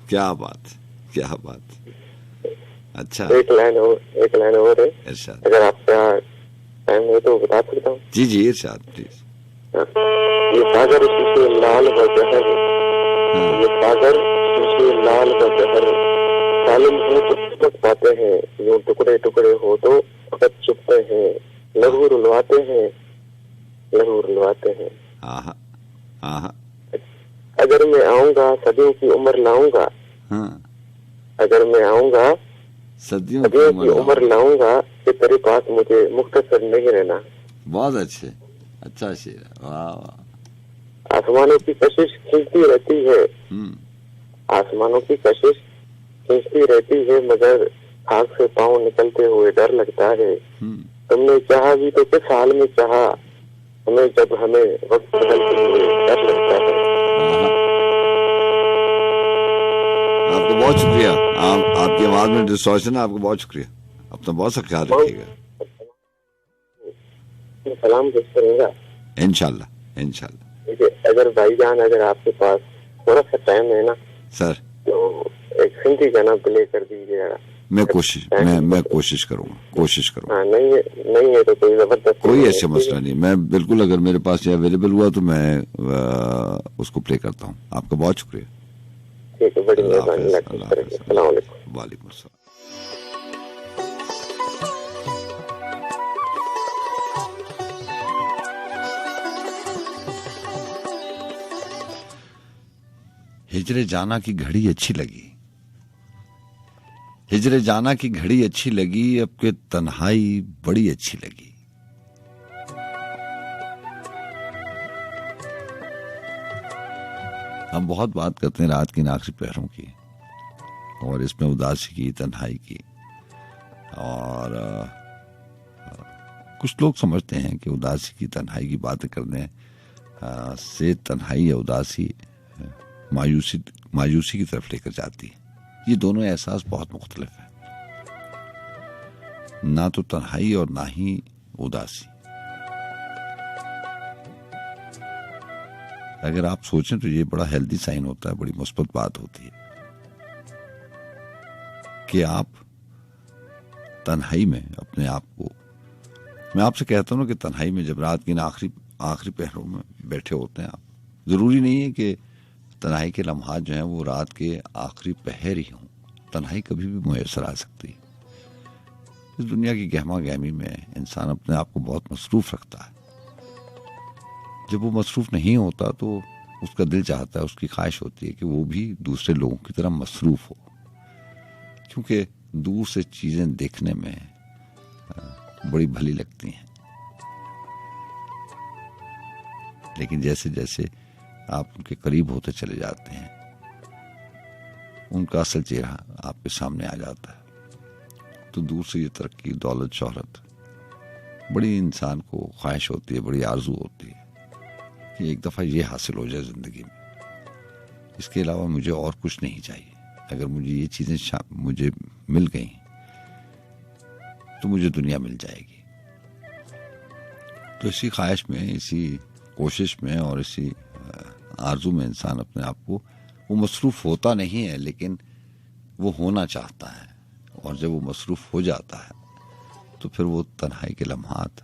क्या बात, क्या बात। अच्छा, एक लाइन और है, अगर आपका टाइम हो तो बता सकता हूँ। जी जी, इरशाद प्लीज। ये सागर शीशे लाल व जहर, ये सागर शीशे लाल व जहर, सालिम हो तो चिपक पाते हैं, यूं टुकड़े टुकड़े हो तो फकत चुपते हैं, लहू रुलवाते हैं, लहू रुलवाते हैं। अगर मैं आऊंगा सदियों की उम्र लाऊंगा, अगर मैं आऊंगा सदियों की उम्र लाऊंगा, कि तेरे पास मुझे मुख्तसर नहीं रहना। बहुत अच्छे, अच्छा शेर है, वाह। आसमानों की कशिश खींचती रहती है, आसमानों की कशिश खींचती रहती है, मगर आग से पांव निकलते हुए डर लगता है। तुमने चाहा भी तो किस हाल में चाहा, हमें जब हमें वक्त बदलते हुए डर लगता है। आपको बहुत शुक्रिया, आपकी आवाज में डिस्टॉर्शन है, आपको बहुत शुक्रिया। अपना बहुत सा ख्याल रखिएगा। सलाम करूंगा इंशाल्लाह, इंशाल्लाह। अगर भाईजान, अगर आपके पास थोड़ा सा टाइम है ना सर, तो एक हिंदी गाना प्ले कर दीजिएगा। मैं कोशिश करूंगा। नहीं है तो कोई जबरदस्त, कोई ऐसा मसला नहीं, मैं बिल्कुल, अगर मेरे पास ये अवेलेबल हुआ तो मैं उसको प्ले करता हूँ। आपका बहुत शुक्रिया। ठीक है, बड़ी मेहरबानी। वालेकुम अस्सलाम। हिजरे जाना की घड़ी अच्छी लगी, हिजरे जाना की घड़ी अच्छी लगी, अब के तन्हाई बड़ी अच्छी लगी। हम बहुत बात करते हैं रात की आखिरी पहरों की, और इसमें उदासी की, तन्हाई की, और कुछ लोग समझते हैं कि उदासी की, तन्हाई की बातें करने से तन्हाई या उदासी मायूसी की तरफ लेकर जाती है। ये दोनों एहसास बहुत मुख्तलिफ है, ना तो तन्हाई और ना ही उदासी। अगर आप सोचें तो ये बड़ा हेल्दी साइन होता है, बड़ी मुस्बत बात होती है कि आप तन्हाई में अपने आप को, मैं आपसे कहता हूं ना कि तन्हाई में जब रात की आखिरी पहरों में बैठे होते हैं आप, जरूरी नहीं है कि तन्हाई के लम्हात जो हैं वो रात के आखिरी पहर ही हों, तन्हाई कभी भी मुयसर आ सकती है। इस दुनिया की गहमा गहमी में इंसान अपने आप को बहुत मसरूफ रखता है। जब वो मसरूफ नहीं होता तो उसका दिल चाहता है, उसकी ख्वाहिश होती है कि वो भी दूसरे लोगों की तरह मसरूफ हो, क्योंकि दूर से चीजें देखने में बड़ी भली लगती हैं, लेकिन जैसे जैसे आप उनके करीब होते चले जाते हैं, उनका असल चेहरा आपके सामने आ जाता है। तो दूर से ये तरक्की, दौलत, शोहरत, बड़ी इंसान को ख्वाहिश होती है, बड़ी आरजू होती है कि एक दफा ये हासिल हो जाए जिंदगी में, इसके अलावा मुझे और कुछ नहीं चाहिए। अगर मुझे ये चीजें मुझे मिल गई तो मुझे दुनिया मिल जाएगी। तो इसी ख्वाहिश में, इसी कोशिश में और इसी आरजू में इंसान अपने आप को, वो मसरूफ होता नहीं है लेकिन वो होना चाहता है, और जब वो मसरूफ हो जाता है तो फिर वो तन्हाई के लम्हात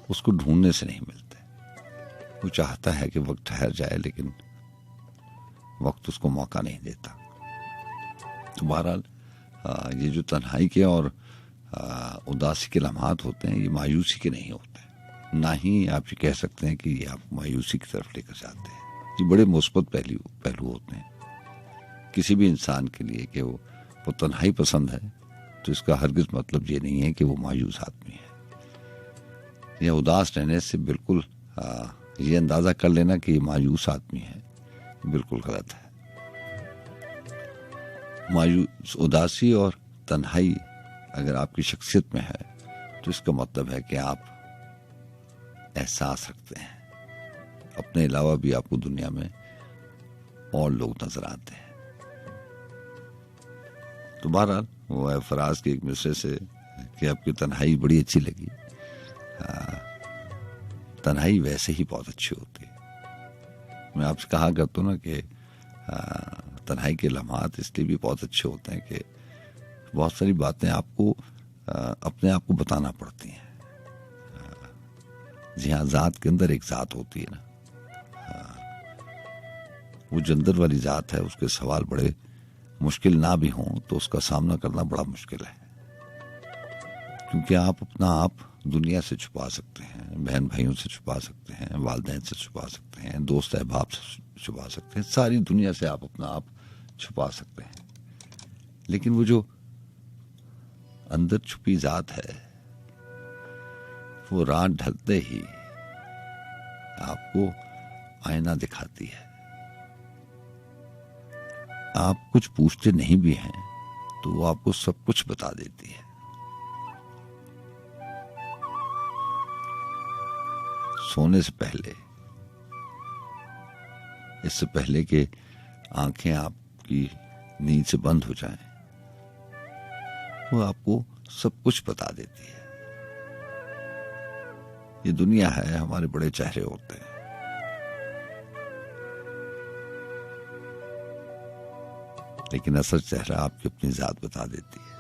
उसको ढूंढने से नहीं मिलते। वो चाहता है कि वक्त ठहर जाए लेकिन वक्त उसको मौका नहीं देता। तो बहरहाल ये जो तन्हाई के और उदासी के लम्हात होते हैं, ये मायूसी के नहीं होते, ना ही आप ये कह सकते हैं कि ये आप मायूसी की तरफ लेकर जाते हैं। ये बड़े मुस्बत पहलू होते हैं किसी भी इंसान के लिए कि वो तन्हाई पसंद है, तो इसका हरगिज मतलब ये नहीं है कि वो मायूस आदमी है। या उदास रहने से बिल्कुल ये अंदाजा कर लेना कि ये मायूस आदमी है, बिल्कुल गलत है। मायूस, उदासी और तन्हाई अगर आपकी शख्सियत में है तो इसका मतलब है कि आप एहसास रखते हैं, अपने अलावा भी आपको दुनिया में और लोग नजर आते हैं। तो बहरहाल वो है फराज के एक मिसरे से कि आपकी तन्हाई बड़ी अच्छी लगी। तन्हाई वैसे ही बहुत अच्छी होती है। मैं आपसे कहा करता हूँ ना कि तन्हाई के लम्हात इसलिए भी बहुत अच्छे होते हैं कि बहुत सारी बातें आपको अपने आप को बताना पड़ती हैं। जी हाँ, जात के अंदर एक जात होती है ना, वो जो अंदर वाली जात है उसके सवाल बड़े मुश्किल ना भी हों तो उसका सामना करना बड़ा मुश्किल है, क्योंकि आप अपना आप दुनिया से छुपा सकते हैं, बहन भाइयों से छुपा सकते हैं, वालिदैन से छुपा सकते हैं, दोस्त अहबाब से छुपा सकते हैं, सारी दुनिया से आप अपना आप छुपा सकते हैं। लेकिन वो जो अंदर छुपी जात है वो रात ढलते ही आपको आईना दिखाती है। आप कुछ पूछते नहीं भी हैं तो वो आपको सब कुछ बता देती है। सोने से पहले, इससे पहले कि आंखें आपकी नींद से बंद हो जाएं, वो आपको सब कुछ बता देती है। ये दुनिया है, हमारे बड़े चेहरे होते हैं, लेकिन असल चेहरा आपकी अपनी जात बता देती है।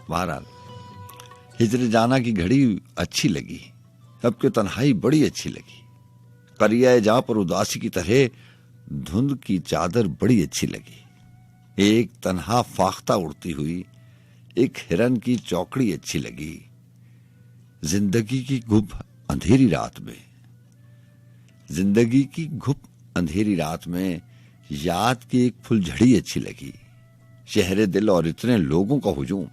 बहरहाल हिजर जाना की घड़ी अच्छी लगी, अब के तन्हाई बड़ी अच्छी लगी, करिया जहां पर उदासी की तरह धुंध की चादर बड़ी अच्छी लगी। एक तन्हा फाख्ता उड़ती हुई एक हिरन की चौकड़ी अच्छी लगी। जिंदगी की घुप अंधेरी रात में, जिंदगी की घुप अंधेरी रात में याद की एक फुलझड़ी अच्छी लगी। शहरे दिल और इतने लोगों का हुजूम,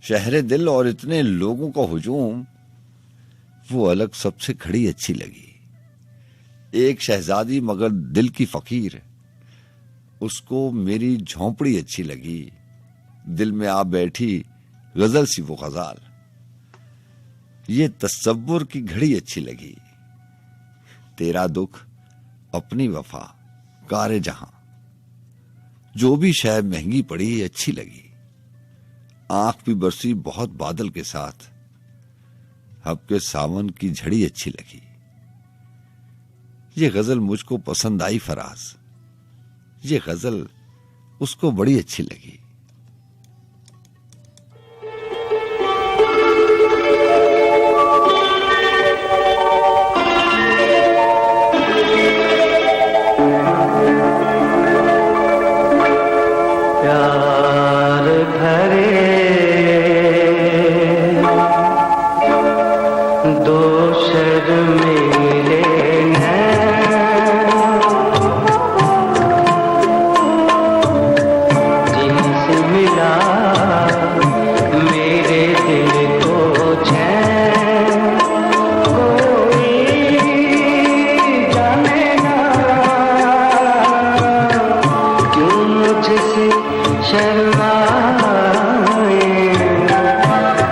शहरे दिल और इतने लोगों का हुजूम, वो अलग सबसे खड़ी अच्छी लगी। एक शहजादी मगर दिल की फकीर, उसको मेरी झोंपड़ी अच्छी लगी। दिल में आ बैठी गजल सी वो गजाल, ये तसव्वुर की घड़ी अच्छी लगी। तेरा दुख अपनी वफा कारे जहां, जो भी शय महंगी पड़ी अच्छी लगी। आंख भी बरसी बहुत बादल के साथ, अब के सावन की झड़ी अच्छी लगी। ये गजल मुझको पसंद आई फराज, ये गजल उसको बड़ी अच्छी लगी। प्यार भरे दो शर्मीले जिनसे मिला मेरे दिल को चैन, कोई जाने ना क्यों मुझसे शर्माए,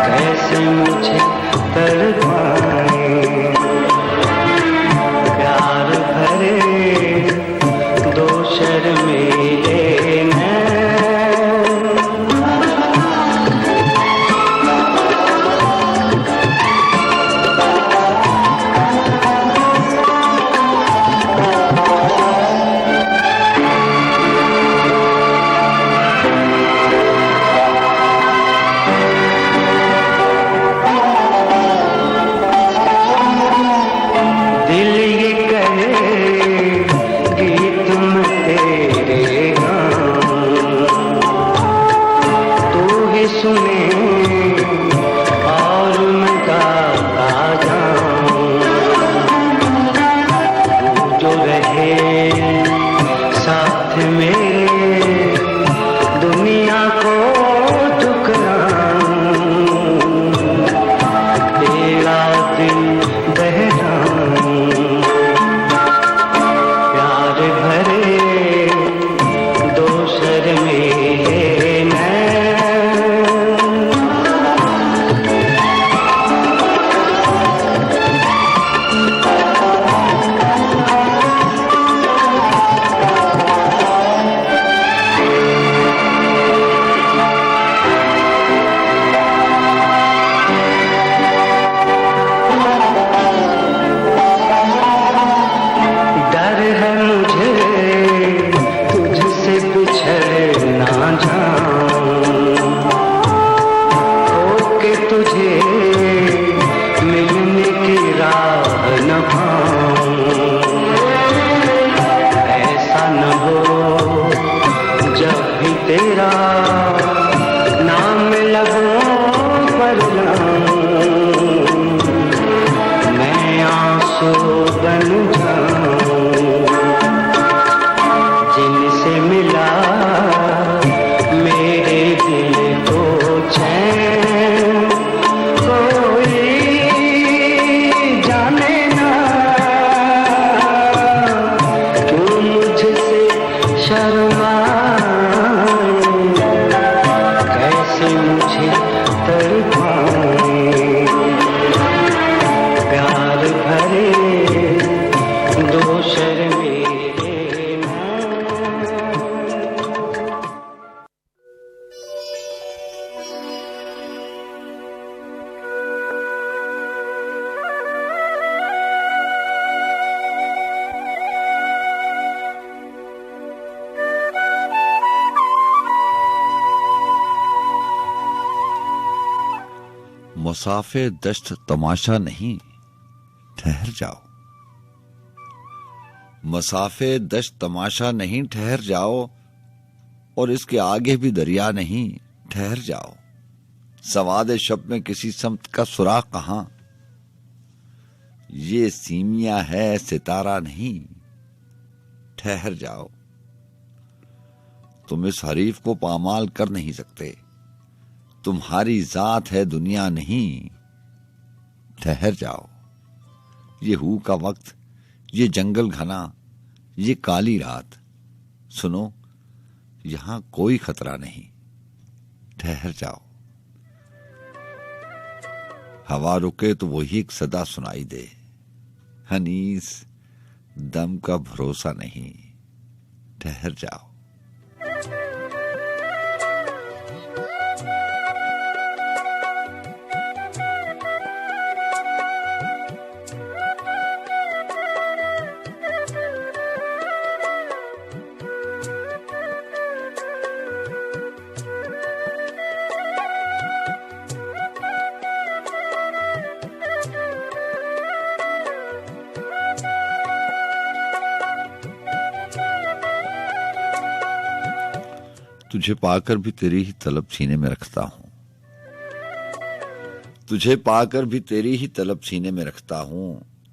कैसे मुझे तड़पाए। प्यार भरे दो शर्मीले तेरा नाम लबों पर लाऊं, मैं आंसू बन जाऊं, जिनसे मिला मेरे दिल को चैन कोई जाने ना, तू मुझसे शर्माए, कैसे मुझे तड़पाए, प्यार भरे दो शर्मे मुसाफिर दश्त तमाशा नहीं, ठहर जाओ। मुसाफिर दश्त तमाशा नहीं, ठहर जाओ, और इसके आगे भी दरिया नहीं, ठहर जाओ। सवाद शब में किसी समत का सुराग कहां, ये सीमिया है सितारा नहीं, ठहर जाओ। तुम इस हरीफ को पामाल कर नहीं सकते, तुम्हारी जात है दुनिया नहीं, ठहर जाओ। ये हू का वक्त, ये जंगल घना, ये काली रात, सुनो यहां कोई खतरा नहीं, ठहर जाओ। हवा रुके तो वही एक सदा सुनाई दे, हनीस दम का भरोसा नहीं, ठहर जाओ। तुझे पाकर भी तेरी ही तलब सीने में रखता हूं, तुझे पाकर भी तेरी ही तलब सीने में रखता हूं,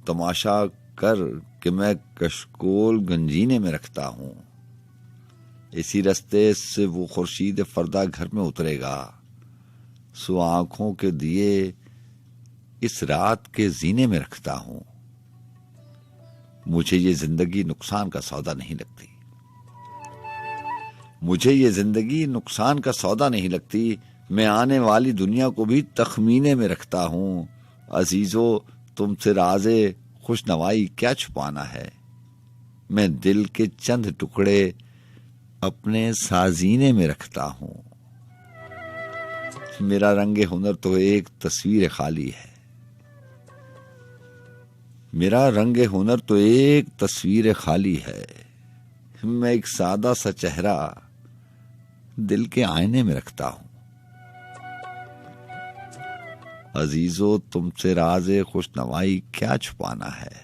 तमाशा कर कि मैं कशकोल गंजीने में रखता हूं। इसी रास्ते से वो खुर्शीद फरदा घर में उतरेगा, सो आंखों के दिए इस रात के जीने में रखता हूं। मुझे ये जिंदगी नुकसान का सौदा नहीं लगती, मुझे ये जिंदगी नुकसान का सौदा नहीं लगती। मैं आने वाली दुनिया को भी तखमीने में रखता हूं। अजीजो तुमसे राज़े खुशनवाई क्या छुपाना है, मैं दिल के चंद टुकड़े अपने साजीने में रखता हूं। मेरा रंगे हुनर तो एक तस्वीर खाली है, मेरा रंगे हुनर तो एक तस्वीर खाली है। मैं एक सादा सा चेहरा दिल के आईने में रखता हूं। अजीजो तुमसे राज़े खुशनवाई क्या छुपाना है,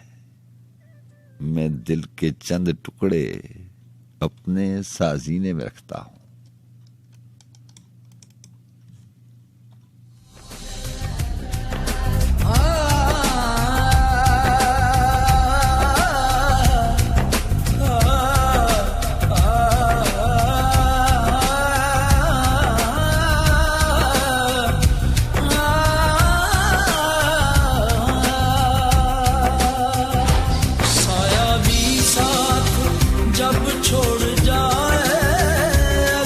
मैं दिल के चंद टुकड़े अपने साजीने में रखता हूं। जब छोड़ जाए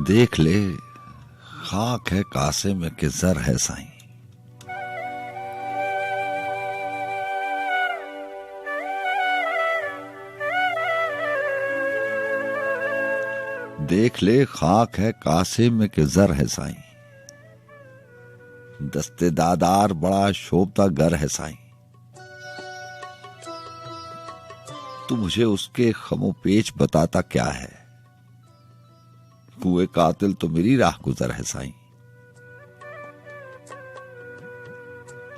देख ले खाक है कासे में कि जर है साईं। देख ले खाक है कासे में कि जर है साईं। दस्ते दादार बड़ा शोभता घर है साईं। तू मुझे उसके खमो पेच बताता क्या है। कुएं कातिल तो मेरी राह गुजर है साईं।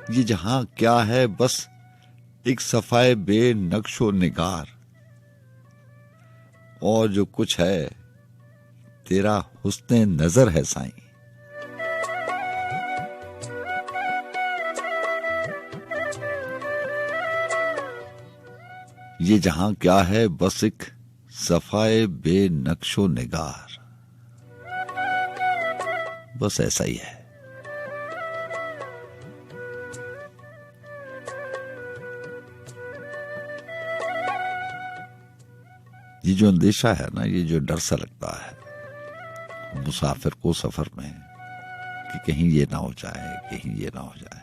ये जहां क्या है बस एक सफाए बेनक्शो निगार, और जो कुछ है तेरा हुस्ने नजर है साईं। ये जहां क्या है बस एक सफाए बेनक्शो निगार, बस ऐसा ही है। ये जो अंदेशा है ना, ये जो डर सा लगता है मुसाफिर को सफर में कि कहीं ये ना हो जाए, कहीं ये ना हो जाए,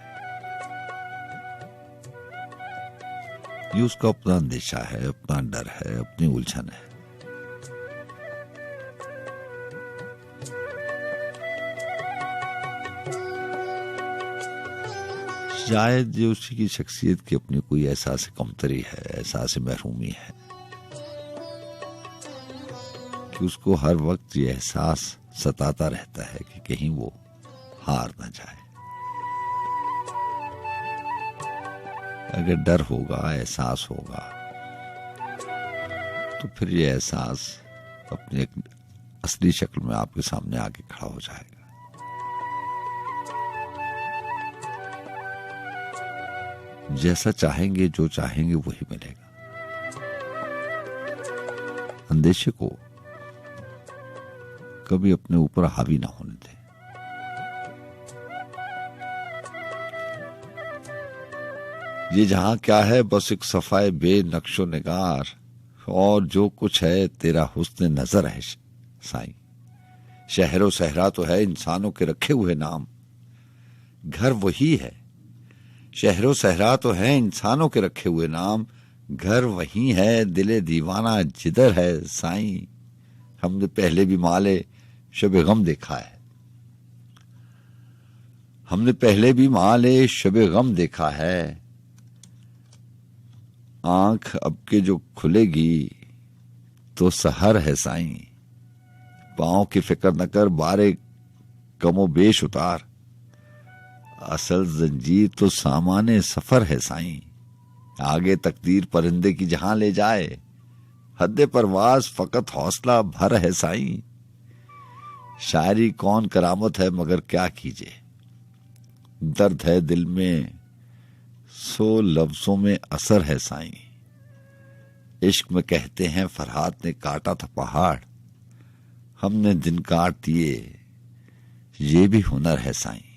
ये उसका अपना अंदेशा है, अपना डर है, अपनी उलझन है। शायद ये उसी की शख्सियत की अपनी कोई एहसास कमतरी है, एहसास महरूमी है कि उसको हर वक्त ये एहसास सताता रहता है कि कहीं वो हार ना जाए। अगर डर होगा, एहसास होगा, तो फिर ये एहसास अपनी एक असली शक्ल में आपके सामने आके खड़ा हो जाएगा। जैसा चाहेंगे, जो चाहेंगे वही मिलेगा। अंदेशे को कभी अपने ऊपर हावी ना होने दें। ये जहां क्या है बस एक सफाए बेनक्शो निगार, और जो कुछ है तेरा हुस्न नजर है साईं। शहरो सहरा तो है इंसानों के रखे हुए नाम, घर वही है। शहरो सहरा तो है इंसानों के रखे हुए नाम, घर वही है दिले दीवाना जिधर है साईं। हमने पहले भी माले शबे गम देखा है, हमने पहले भी माले शबे गम देखा है। आंख अब के जो खुलेगी तो सहर है साईं। पांव की फिक्र न कर बारे कमो बेश उतार, असल जंजीर तो सामाने सफर है साईं। आगे तकदीर परिंदे की जहां ले जाए, हद्दे परवाज फकत हौसला भर है साईं। शायरी कौन करामत है मगर क्या कीजिए, दर्द है दिल में सो लफ्जों में असर है साईं। इश्क में कहते हैं फरहाद ने काटा था पहाड़, हमने दिन काट दिए ये भी हुनर है साईं।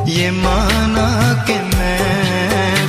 ये माना कि मैं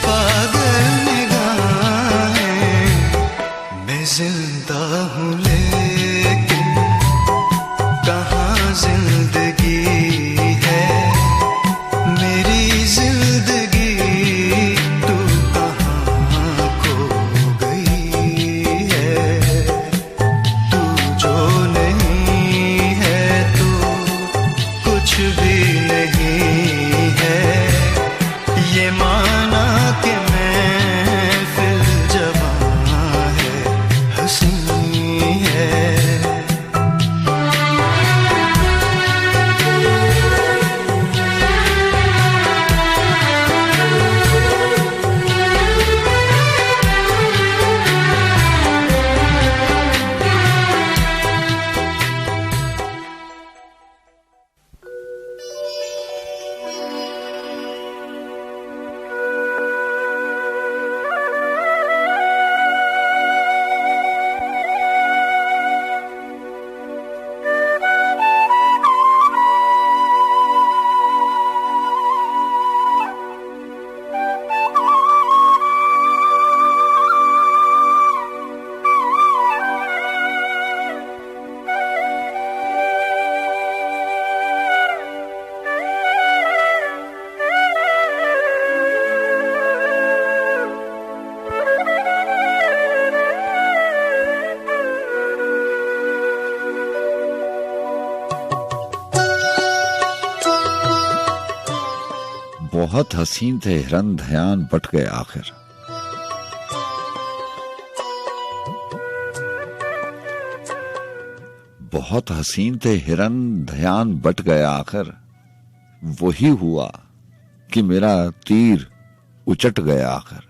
पागल निगाहें, मैं जिंदा हूँ लेकिन कहाँ जिंदगी है मेरी जिंदगी, तू कहाँ खो गई है। तू जो नहीं है तू कुछ भी नहीं है, ये माना कि मैं फिर जवां है, हंसी है। बहुत हसीन थे हिरन ध्यान बट गए आखिर। बहुत हसीन थे हिरन ध्यान बट गया आखिर, वही हुआ कि मेरा तीर उचट गया आखिर।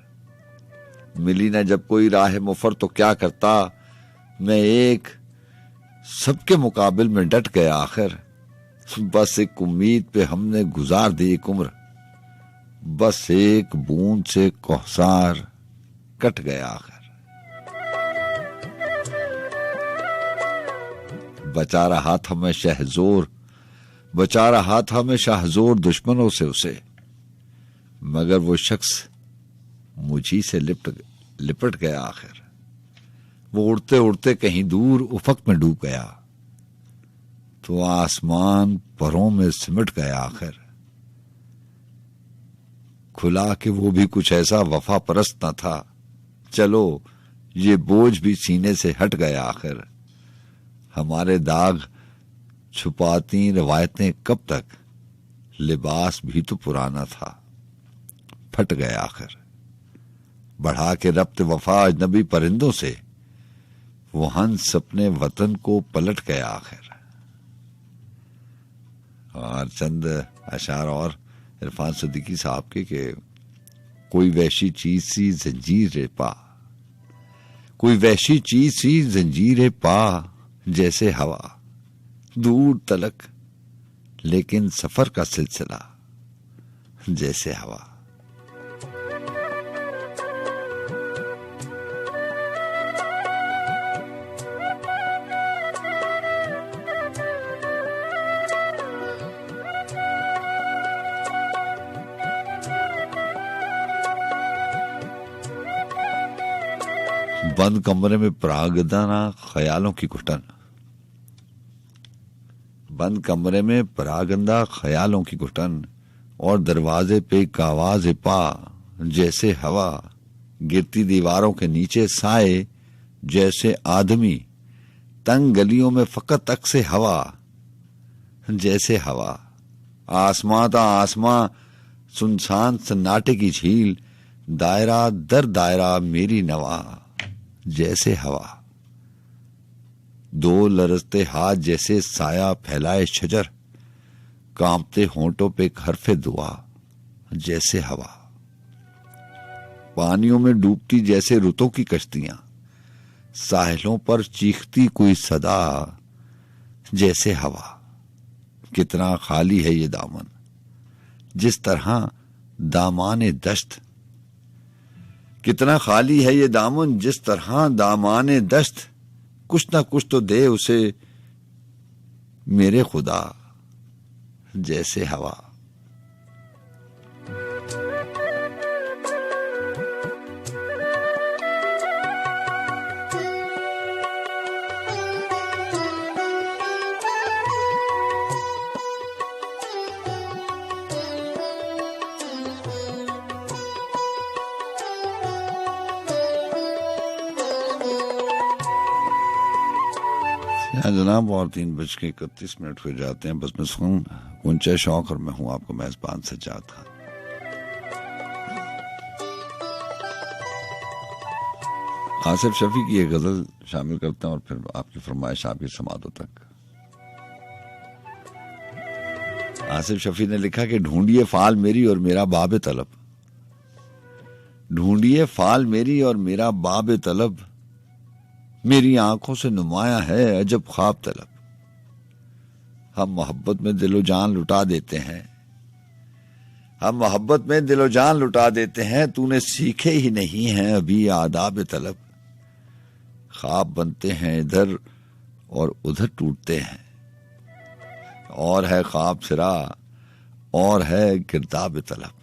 मिली न जब कोई राह मुफर तो क्या करता, मैं एक सबके मुकाबिल में डट गया आखिर। बस एक उम्मीद पे हमने गुजार दी एक उम्र, बस एक बूंद से कौसार कट गया आखिर। बचा रहा था मैं शहजोर, बचा रहा था मैं शाहजोर दुश्मनों से उसे, मगर वो शख्स मुझी से लिपट गया आखिर। वो उड़ते उड़ते कहीं दूर उफक में डूब गया, तो आसमान परों में सिमट गया आखिर। खुला कि वो भी कुछ ऐसा वफा परस्त न था, चलो ये बोझ भी सीने से हट गया आखिर। हमारे दाग छुपाती रवायतें कब तक, लिबास भी तो पुराना था, फट गया आखिर। बढ़ा के रब्त वफा अजनबी परिंदों से, वो हंस अपने वतन को पलट गया आखिर। और चंद अशार और इरफान सिद्दीकी साहब के कोई वैसी चीज सी जंजीर पा, कोई वैसी चीज सी जंजीर पा, जैसे हवा दूर तलक लेकिन सफर का सिलसिला जैसे हवा। बंद कमरे में परागंदा ख्यालों की घुटन, बंद कमरे में परागंदा ख्यालों की घुटन, और दरवाजे पे एक आवाज पा जैसे हवा। गिरती दीवारों के नीचे साए जैसे आदमी, तंग गलियों में फकत अक्से हवा जैसे हवा। आसमां ता आसमां सुनसान सन्नाटे की झील, दायरा दर दायरा मेरी नवा जैसे हवा। दो लरजते हाथ जैसे साया फैलाए शजर, कांपते होंठों पे हरफे दुआ जैसे हवा। पानियों में डूबती जैसे रुतों की कश्तियां, साहिलों पर चीखती कोई सदा जैसे हवा। कितना खाली है ये दामन, जिस तरह दामाने दश्त, कितना खाली है ये दामन जिस तरह दामाने दश्त। कुछ ना कुछ तो दे उसे मेरे खुदा जैसे हवा। यहाँ जनाब और 3:31 हुए जाते हैं। बस मैं सुन ऊंचा शौक और मैं हूँ आपको मेजबान सज्जाद खान। आसिफ शफी की एक गजल शामिल करते हैं और फिर आपकी फरमाइश आपकी समातों तक। आसिफ शफी ने लिखा कि ढूंढिए फाल मेरी और मेरा बाब तलब, ढूंढिए फाल मेरी और मेरा बाब तलब, मेरी आंखों से नुमाया है अजब ख्वाब तलब। हम मोहब्बत में दिलो जान लुटा देते हैं, हम मोहब्बत में दिलो जान लुटा देते हैं, तूने सीखे ही नहीं हैं अभी आदाब तलब। ख्वाब बनते हैं इधर और उधर टूटते हैं, और है ख्वाब सिरा और है गिरदाब तलब।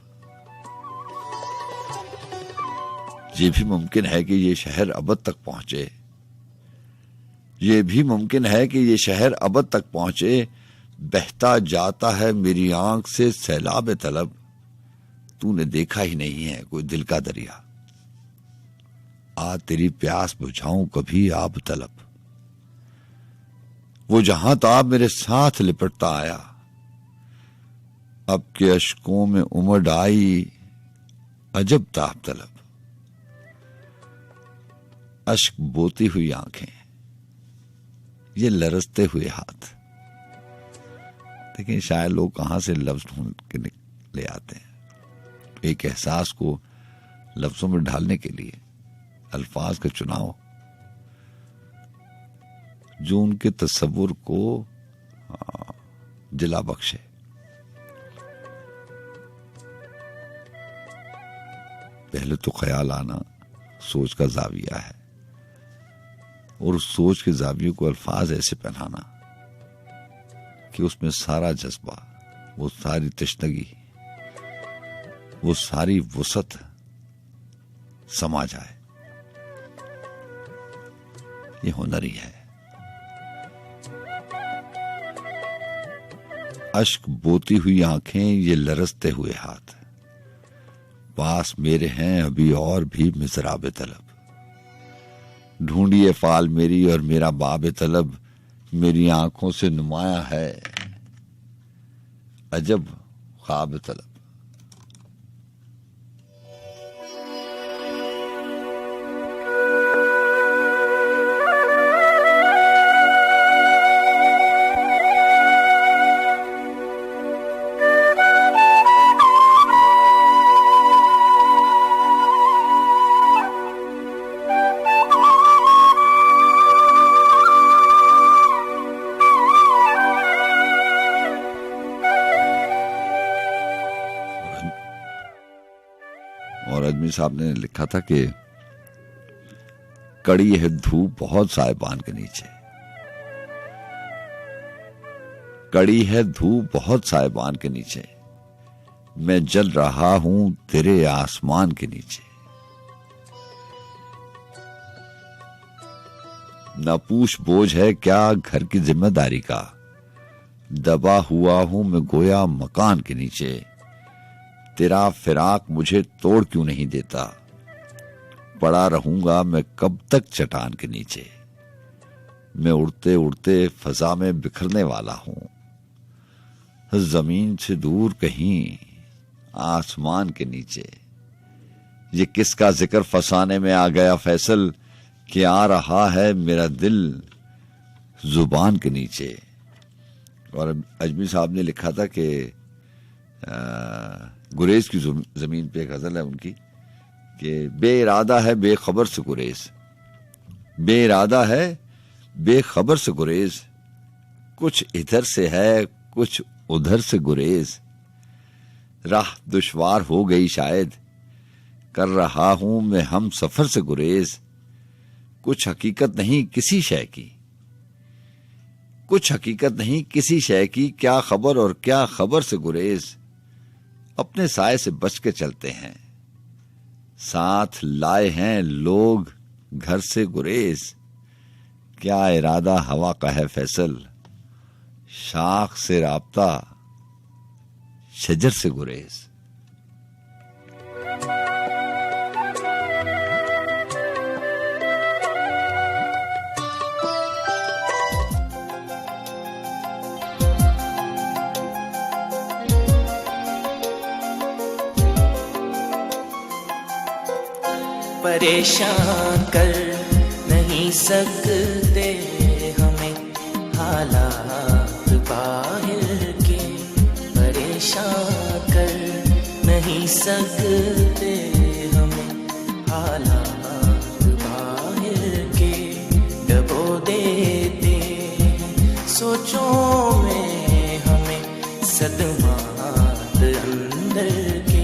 ये भी मुमकिन है कि ये शहर अबद तक पहुंचे, ये भी मुमकिन है कि ये शहर अबद तक पहुंचे, बहता जाता है मेरी आंख से सैलाब तलब। तूने देखा ही नहीं है कोई दिल का दरिया, आ तेरी प्यास बुझाऊं कभी आब तलब। वो जहां ताब मेरे साथ लिपटता आया, अब के अश्कों में उमड़ आई अजब ताब तलब। अश्क बोती हुई आंखें, ये लरसते हुए हाथ। देखिए शायद लोग कहां से लफ्ज ढूंढ के ले आते हैं एक एहसास को लफ्जों में ढालने के लिए। अल्फाज का चुनाव जो उनके तस्वुर को जिला बख्शे। पहले तो ख्याल आना सोच का जाविया है, और उस सोच के जाविये को अल्फाज ऐसे पहनाना कि उसमें सारा जज्बा, वो सारी तशनगी, वो सारी वुसत समा जाए। ये हुनर ही है। अश्क बोती हुई आंखें, ये लरसते हुए हाथ, पास मेरे हैं अभी और भी मिज़राब तलब। ढूंढिए फाल मेरी और मेरा बाब तलब, मेरी आंखों से नुमाया है अजब ख्वाब तलब। और अजमी साहब ने लिखा था कि कड़ी है धूप बहुत साहिबान के नीचे, कड़ी है धूप बहुत साहिबान के नीचे, मैं जल रहा हूं तेरे आसमान के नीचे। न पूछ बोझ है क्या घर की जिम्मेदारी का, दबा हुआ हूं मैं गोया मकान के नीचे। तेरा फिराक मुझे तोड़ क्यों नहीं देता, पड़ा रहूंगा मैं कब तक चट्टान के नीचे। मैं उड़ते उड़ते फजा में बिखरने वाला हूं, जमीन से दूर कहीं आसमान के नीचे। ये किसका जिक्र फसाने में आ गया फैसल, कि आ रहा है मेरा दिल जुबान के नीचे। और अजमी साहब ने लिखा था कि गुरेज की जमीन पे एक गजल है उनकी कि बेइरादा है बेखबर से गुरेज, बेइरादा है बेखबर से गुरेज, कुछ इधर से है कुछ उधर से गुरेज। राह दुश्वार हो गई शायद, कर रहा हूं मैं हम सफर से गुरेज। कुछ हकीकत नहीं किसी शय की, कुछ हकीकत नहीं किसी शय की, क्या खबर और क्या खबर से गुरेज। अपने साए से बच के चलते हैं, साथ लाए हैं लोग घर से गुरेज। क्या इरादा हवा का है फैसल, शाख से राब्ता शजर से गुरेज। परेशान कर नहीं सकते हमें हालात बाहर के, परेशान कर नहीं सकते हमें हालात बाहर के, डबो देते सोचों में हमें सदमात अंदर के।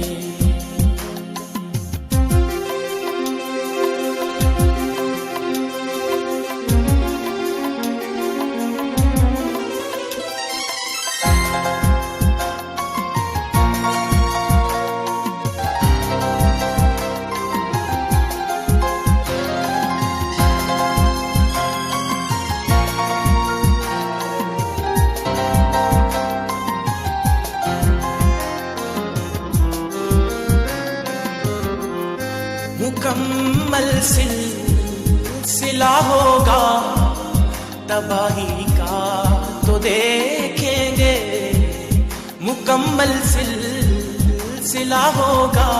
मुकम्मल सिलसिला होगा तबाही का तो देखेंगे, मुकम्मल सिलसिला होगा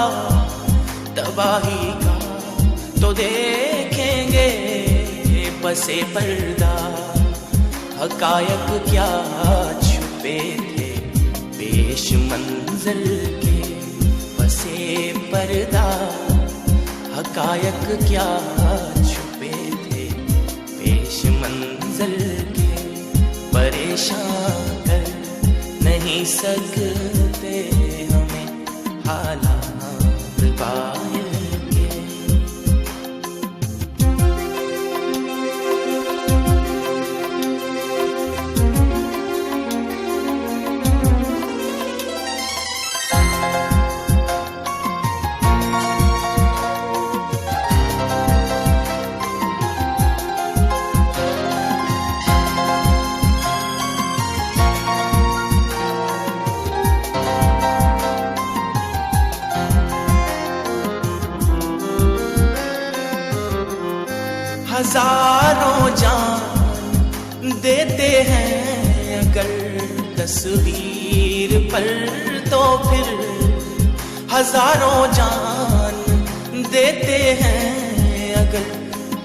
तबाही का तो देखेंगे। पसे पर्दा हकायक क्या छुपे थे पेश मंजर के, पसे पर्दा हकायक क्या छुपे थे पेश मंजर के, परेशान कर नहीं सकते हमें हालात बाहर के। हजारों जान देते हैं अगर तस्वीर पर तो फिर, हजारों जान देते हैं अगर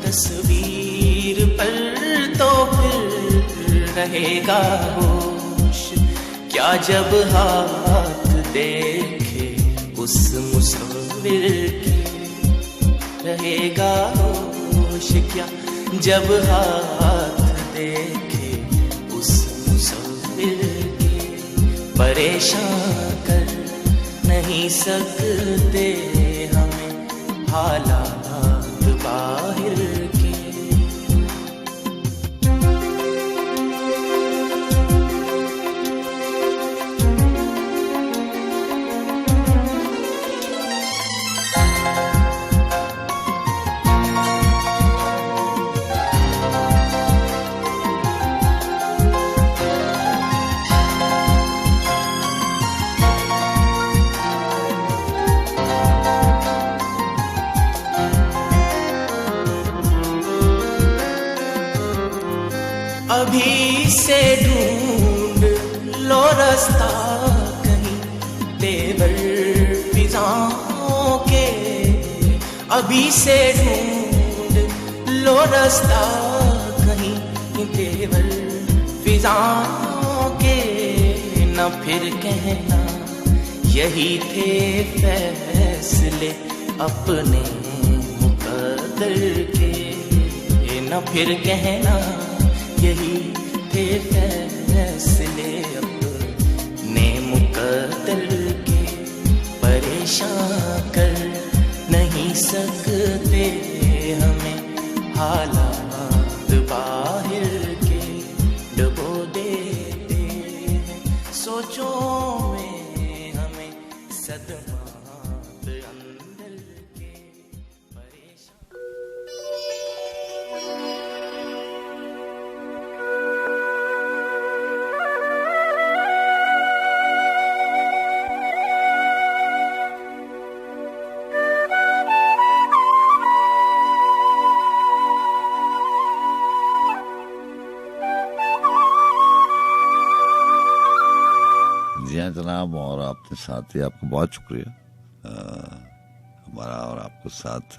तस्वीर पर तो फिर, रहेगा होश क्या जब हाथ देखे उस मुसव्विर के, रहेगा होश क्या जब हाथ देखे उस मुसव्विर के, परेशान कर नहीं सकते हमें हालात बाहर के। अभी से ढूंढ लो रास्ता कहीं तेवर फिजाओं के, अभी से ढूंढ लो रास्ता कहीं तेवर फिजाओं के, न फिर कहना यही थे फैसले अपने मुकद्दर के, न फिर कहना यही थे फैसले अपने मुकद्दर के, परेशान कर नहीं सकते हमें हालात बाहर के, डुबो देते सोचों में हमें सदमात अंदर के, परेशान। जनाब, और आपके साथ ही आपको बहुत शुक्रिया। हमारा और आपको साथ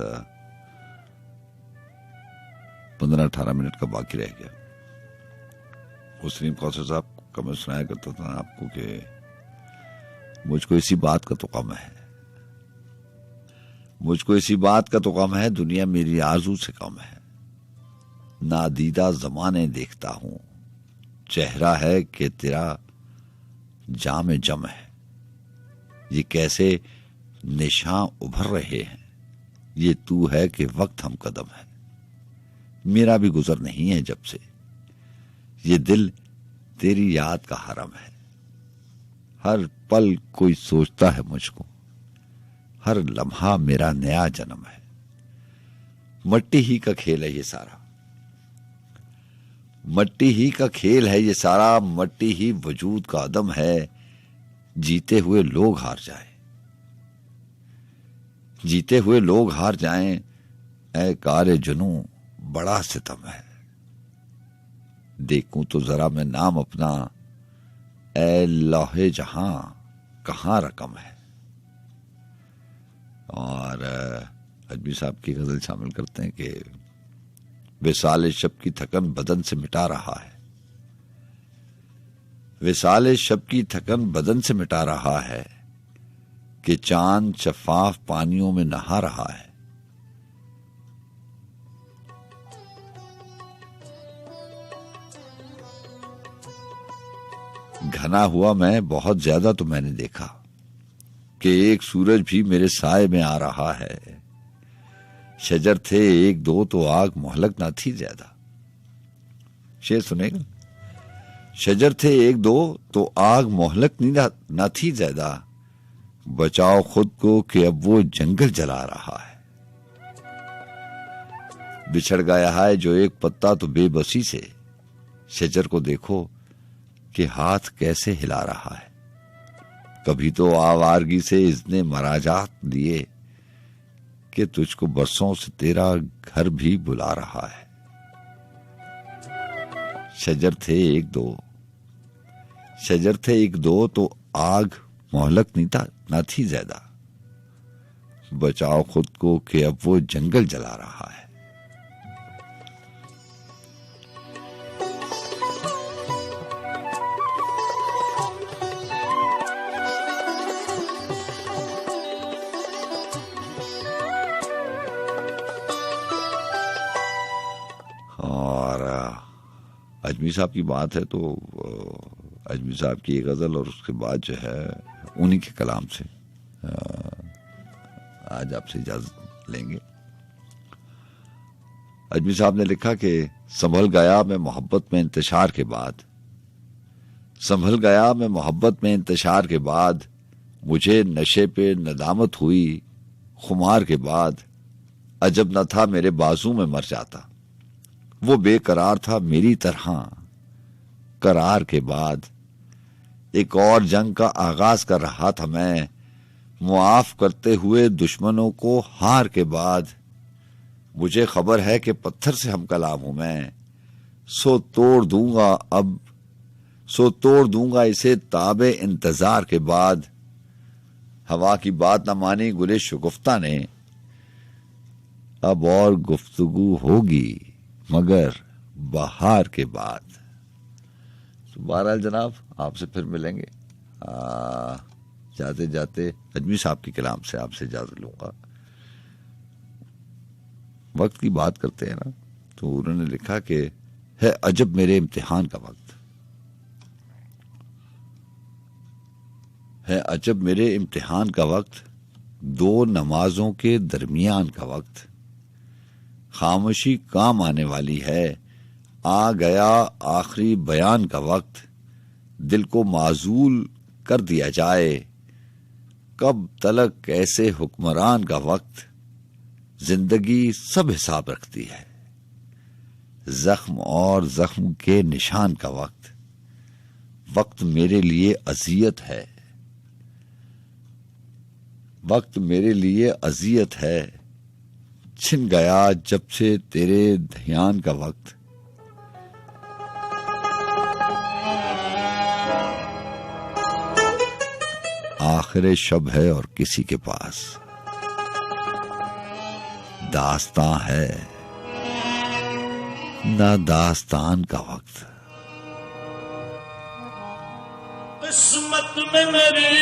15-18 मिनट का बाकी रह गया। मुस्लिम कौसर साहब का मैं सुनाया करता था आपको कि मुझको इसी बात का तो गम है, मुझको इसी बात का तो गम है, दुनिया मेरी आरज़ू से कम है। नादीदा ज़माने देखता हूं, चेहरा है कि तेरा जाम जम है। ये कैसे निशान उभर रहे हैं, ये तू है कि वक्त हम कदम है। मेरा भी गुजर नहीं है जब से, ये दिल तेरी याद का हरम है। हर पल कोई सोचता है मुझको, हर लम्हा मेरा नया जन्म है। मट्टी ही का खेल है ये सारा, मट्टी ही का खेल है ये सारा, मट्टी ही वजूद का अदम है। जीते हुए लोग हार जाएं, जीते हुए लोग हार जाएं, ऐ कारे जुनू बड़ा सितम है। देखूं तो जरा मैं नाम अपना, ऐ लौहे जहां कहां रकम है। और अजमी साहब की गजल शामिल करते हैं कि विसाले शब की थकन बदन से मिटा रहा है, विसाले शब की थकन बदन से मिटा रहा है, कि चांद शफाफ पानियों में नहा रहा है। घना हुआ मैं बहुत ज्यादा तो मैंने देखा, कि एक सूरज भी मेरे साए में आ रहा है। शजर थे एक दो तो आग मोहलक ना थी ज्यादा। शेर सुनेगा। शजर थे एक दो तो आग मोहलक ना थी ज्यादा, बचाओ खुद को कि अब वो जंगल जला रहा है। बिछड़ गया है जो एक पत्ता तो बेबसी से, शजर को देखो कि हाथ कैसे हिला रहा है। कभी तो आवारगी से इसने मराजात दिए, कि तुझको बरसों से तेरा घर भी बुला रहा है। शजर थे एक दो, शजर थे एक दो तो आग मोहलक ना थी ज्यादा, बचाओ खुद को कि अब वो जंगल जला रहा है। अजमी साहब की बात है तो अजमी साहब की एक गजल और उसके बाद जो है उन्हीं के कलाम से आज आपसे इजाजत लेंगे। अजमी साहब ने लिखा कि संभल गया मैं मोहब्बत में इंतशार के बाद, संभल गया मैं मोहब्बत में इंतशार के बाद, मुझे नशे पे नदामत हुई खुमार के बाद। अजब न था मेरे बाजू में मर जाता, वो बेकरार था मेरी तरह करार के बाद। एक और जंग का आगाज कर रहा था मैं, मुआफ करते हुए दुश्मनों को हार के बाद। मुझे खबर है कि पत्थर से हम कलाम हूं मैं, सो तोड़ दूंगा इसे ताबे इंतजार के बाद। हवा की बात न मानी गुले शुगुफ्ता ने, अब और गुफ्तगू होगी मगर बहार के बाद। तो बहरहाल जनाब आपसे फिर मिलेंगे। जाते जाते अजमी साहब के कलाम से आपसे इजाजत लूंगा। वक्त की बात करते हैं ना, तो उन्होंने लिखा कि है अजब मेरे इम्तिहान का वक्त, है अजब मेरे इम्तिहान का वक्त, दो नमाजों के दरमियान का वक्त। खामोशी काम आने वाली है, आ गया आखिरी बयान का वक्त। दिल को माजूल कर दिया जाए, कब तलक कैसे हुक्मरान का वक्त। जिंदगी सब हिसाब रखती है, जख्म और जख्म के निशान का वक्त। वक्त मेरे लिए अजियत है, वक्त मेरे लिए अजियत है। छिन गया जब से तेरे ध्यान का वक्त। आखिर शब है और किसी के पास दास्तां है, ना दास्तान का वक्त। किस्मत में मेरी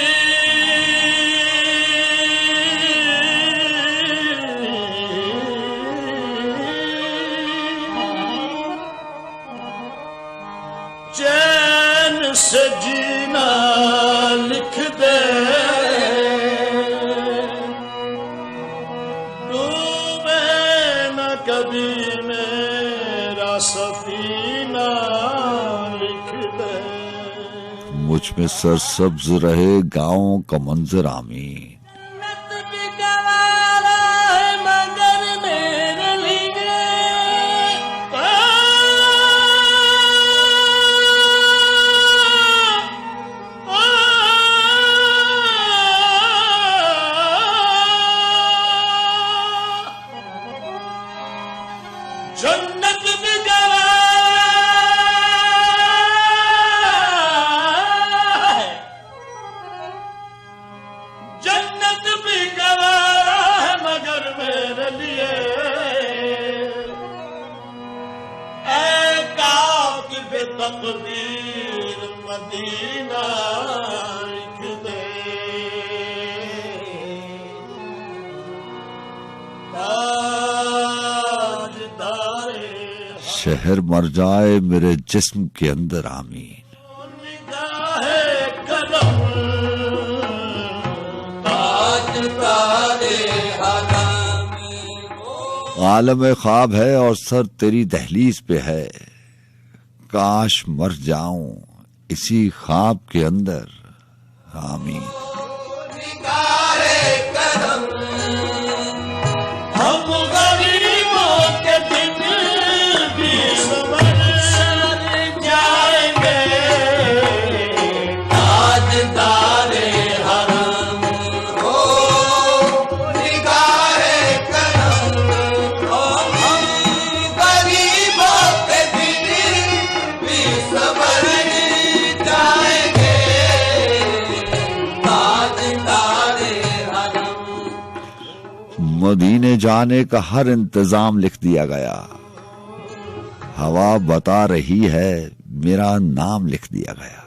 चैन से जीना लिख दे, डूबे न कभी मेरा सफीना लिख दे। मुझ में सरसब्ज रहे गांव का मंजर आमीन। जन्नत भी गवा है, जन्नत भी गवा है मगर मेरे लिए ऐ कातिब तकदीर मदीना लिख दे। शहर मर जाए मेरे जिस्म के अंदर आमीन। आलम ख्वाब है और सर तेरी दहलीज पे है, काश मर जाऊं इसी ख्वाब के अंदर आमीन। हम गरीबों के दिन भी समझ जाएंगे, ताजदारे हरम हो निगाहे करम। हम गरीबों के दिन भी समझ जाएंगे, ताजदारे हरम। मदीने जाने का हर इंतजाम लिख दिया गया, हवा बता रही है मेरा नाम लिख दिया गया।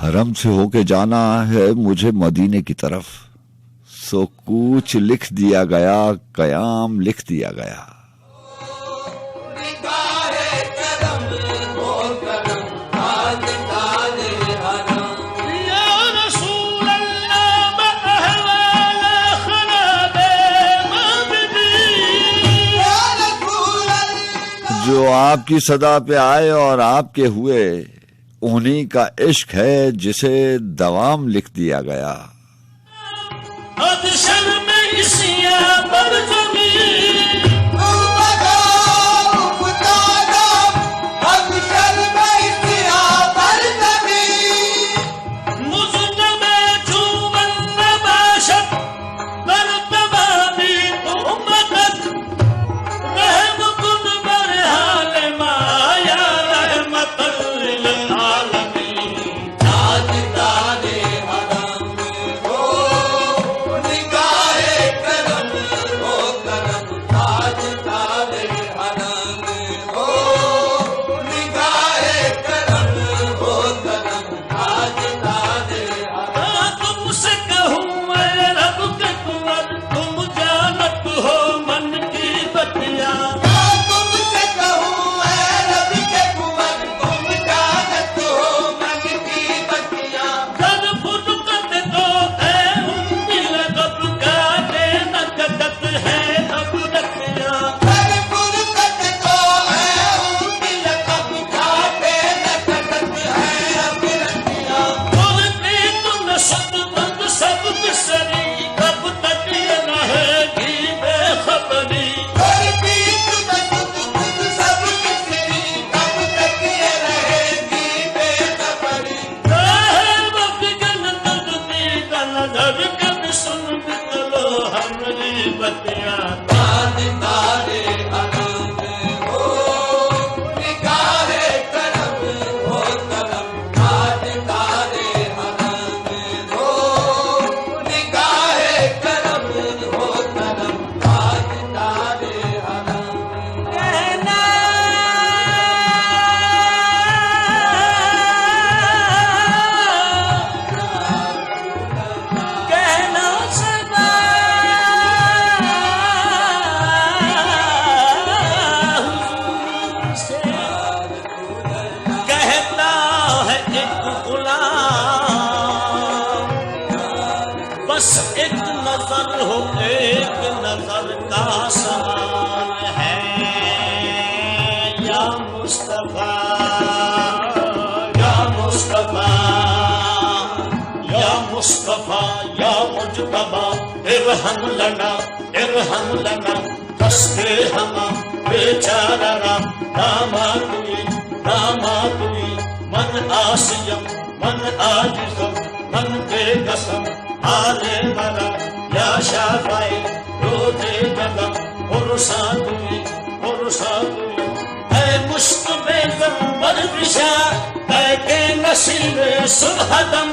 हरम से होके जाना है मुझे मदीने की तरफ, सो कुछ लिख दिया गया, कयाम लिख दिया गया। जो आपकी सदा पे आए और आपके हुए, उन्हीं का इश्क है जिसे दवाम लिख दिया गया। मुस्तफा या मुजतबा इरहम लना कस्ते हमा बेचारा दामातुई मन आसियम मन आजिज़म मन बेकसम आले मरा या शाफाई रोज़े कदम पुरुषातुई ऐ मुश्तबेज़म बरबिशा ऐ के नसीबे सुबहदम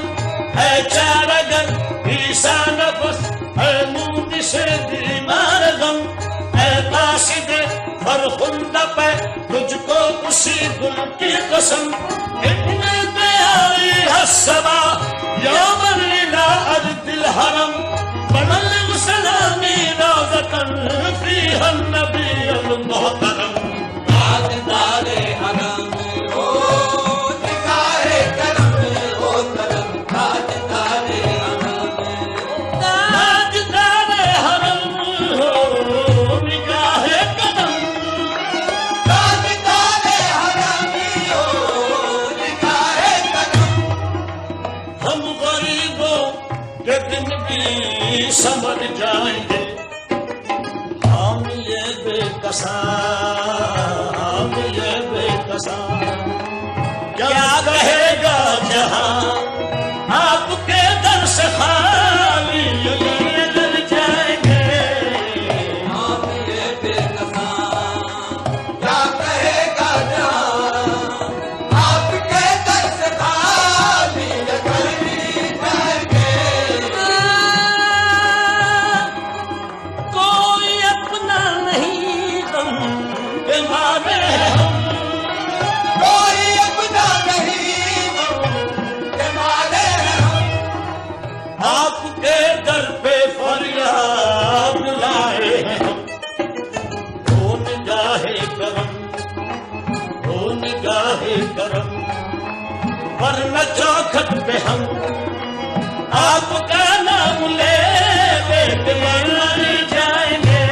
ऐ चारगर ईसा नफस ऐ मुंदिशे बीमार गम ऐ काशिदे फरखुंदा पे तुझको उसी गुल की कसम इतने पे आई हसबा यौमन इला अर्दिल हरम बनल सलामी रोज़तन फीहा नबी अल मुहतरम ताजदारे हरम ओ निगाहे करम ओ करम ताजदारे हरम हो निगाहे करम ताजदारे हरम हो निगाहे करम हम गरीबों के दिन भी समझ जाएंगे हम ये बेकसा क्या कहेगा जहां आपके दर से खाली नजर जाएंगे हम ये बेकसा क्या कहेगा जहां आपके दर से खाली नजर जाएंगे कोई अपना नहीं गम के मारे हम कोई अपना नहीं गम के मारे हम आपके दर पे फरियाद लाए हैं हम ओ निगाहे करम वरना चौखट पे हम आपका नाम ले के मर जाएंगे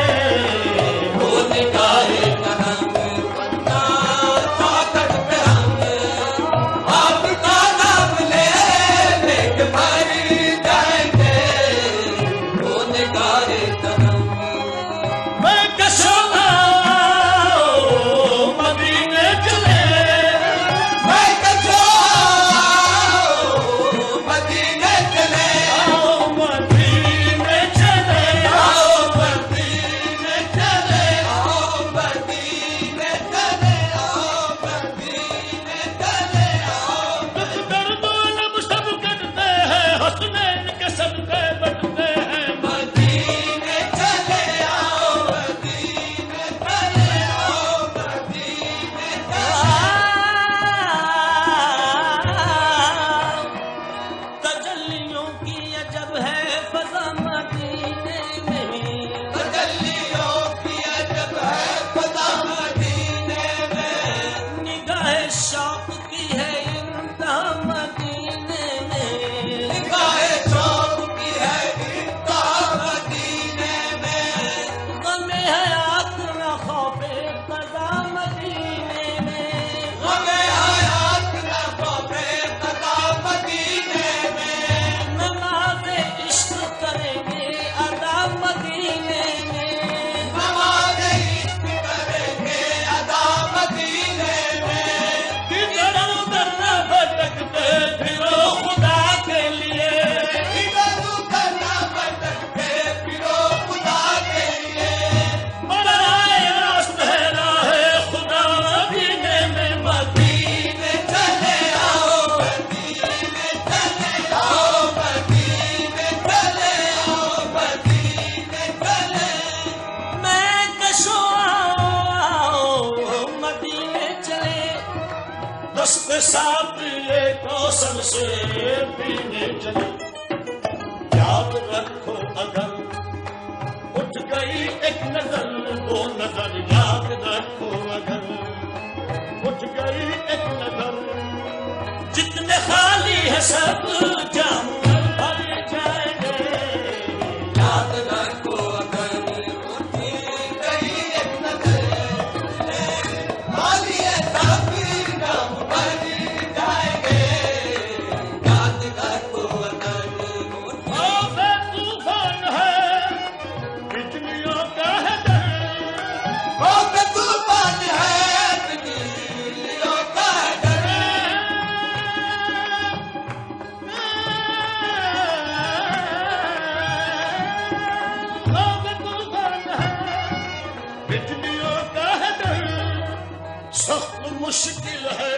ओ निगाहे करम वरना चौखट पे हम आपका नाम ले के मर जाएंगे ओ निगाहे करम मैं कसो मदीने चले मैं कसो मदीने चले आओ मदीने चले आओ मदीने चले आओ मदीने चले आओ मदीने चले आओ दर्दो लब सब करते हैं हसनैन के सदके बढ़ते हैं मदीने चले आओ मदीने चले आओ मदीने तजल्लियों की अजब है फज़ा मदीने में तजल्लियों की अजब है फज़ा मदीने में निगाहे शौक की है इंतहा मदीने में निगाहे शौक की है इंतहा मदीने में गमे हयात न खौफे क़ज़ा मदीने में गमे हयात न खौफे क़ज़ा मदीने में नमाज़े इश्क करेंगे अदा मदीने में नमाज़े इश्क करेंगे अदा मदीने में इधर उधर न भटकते फिरो खुदा के लिए इधर उधर न भटकते फिरो खुदा के लिए बनाए रास्ते राहे खुदा मदीने में मदीने चले आओ मदीने चले आओ मदीने चले आओ मदीने चले मैं कशो आओ मदीने चले दस्ते साथ ये कौशल से पीने चले याद रखो अगर उठ गई एक नजर वो नजर याद रखो अगर उठ गई एक नजर जितने खाली है सब जाम भर जाएंगे याद रखो अगर उठ गई एक नजर खाली है सब जाम भर जाएंगे सख्त मुश्किल है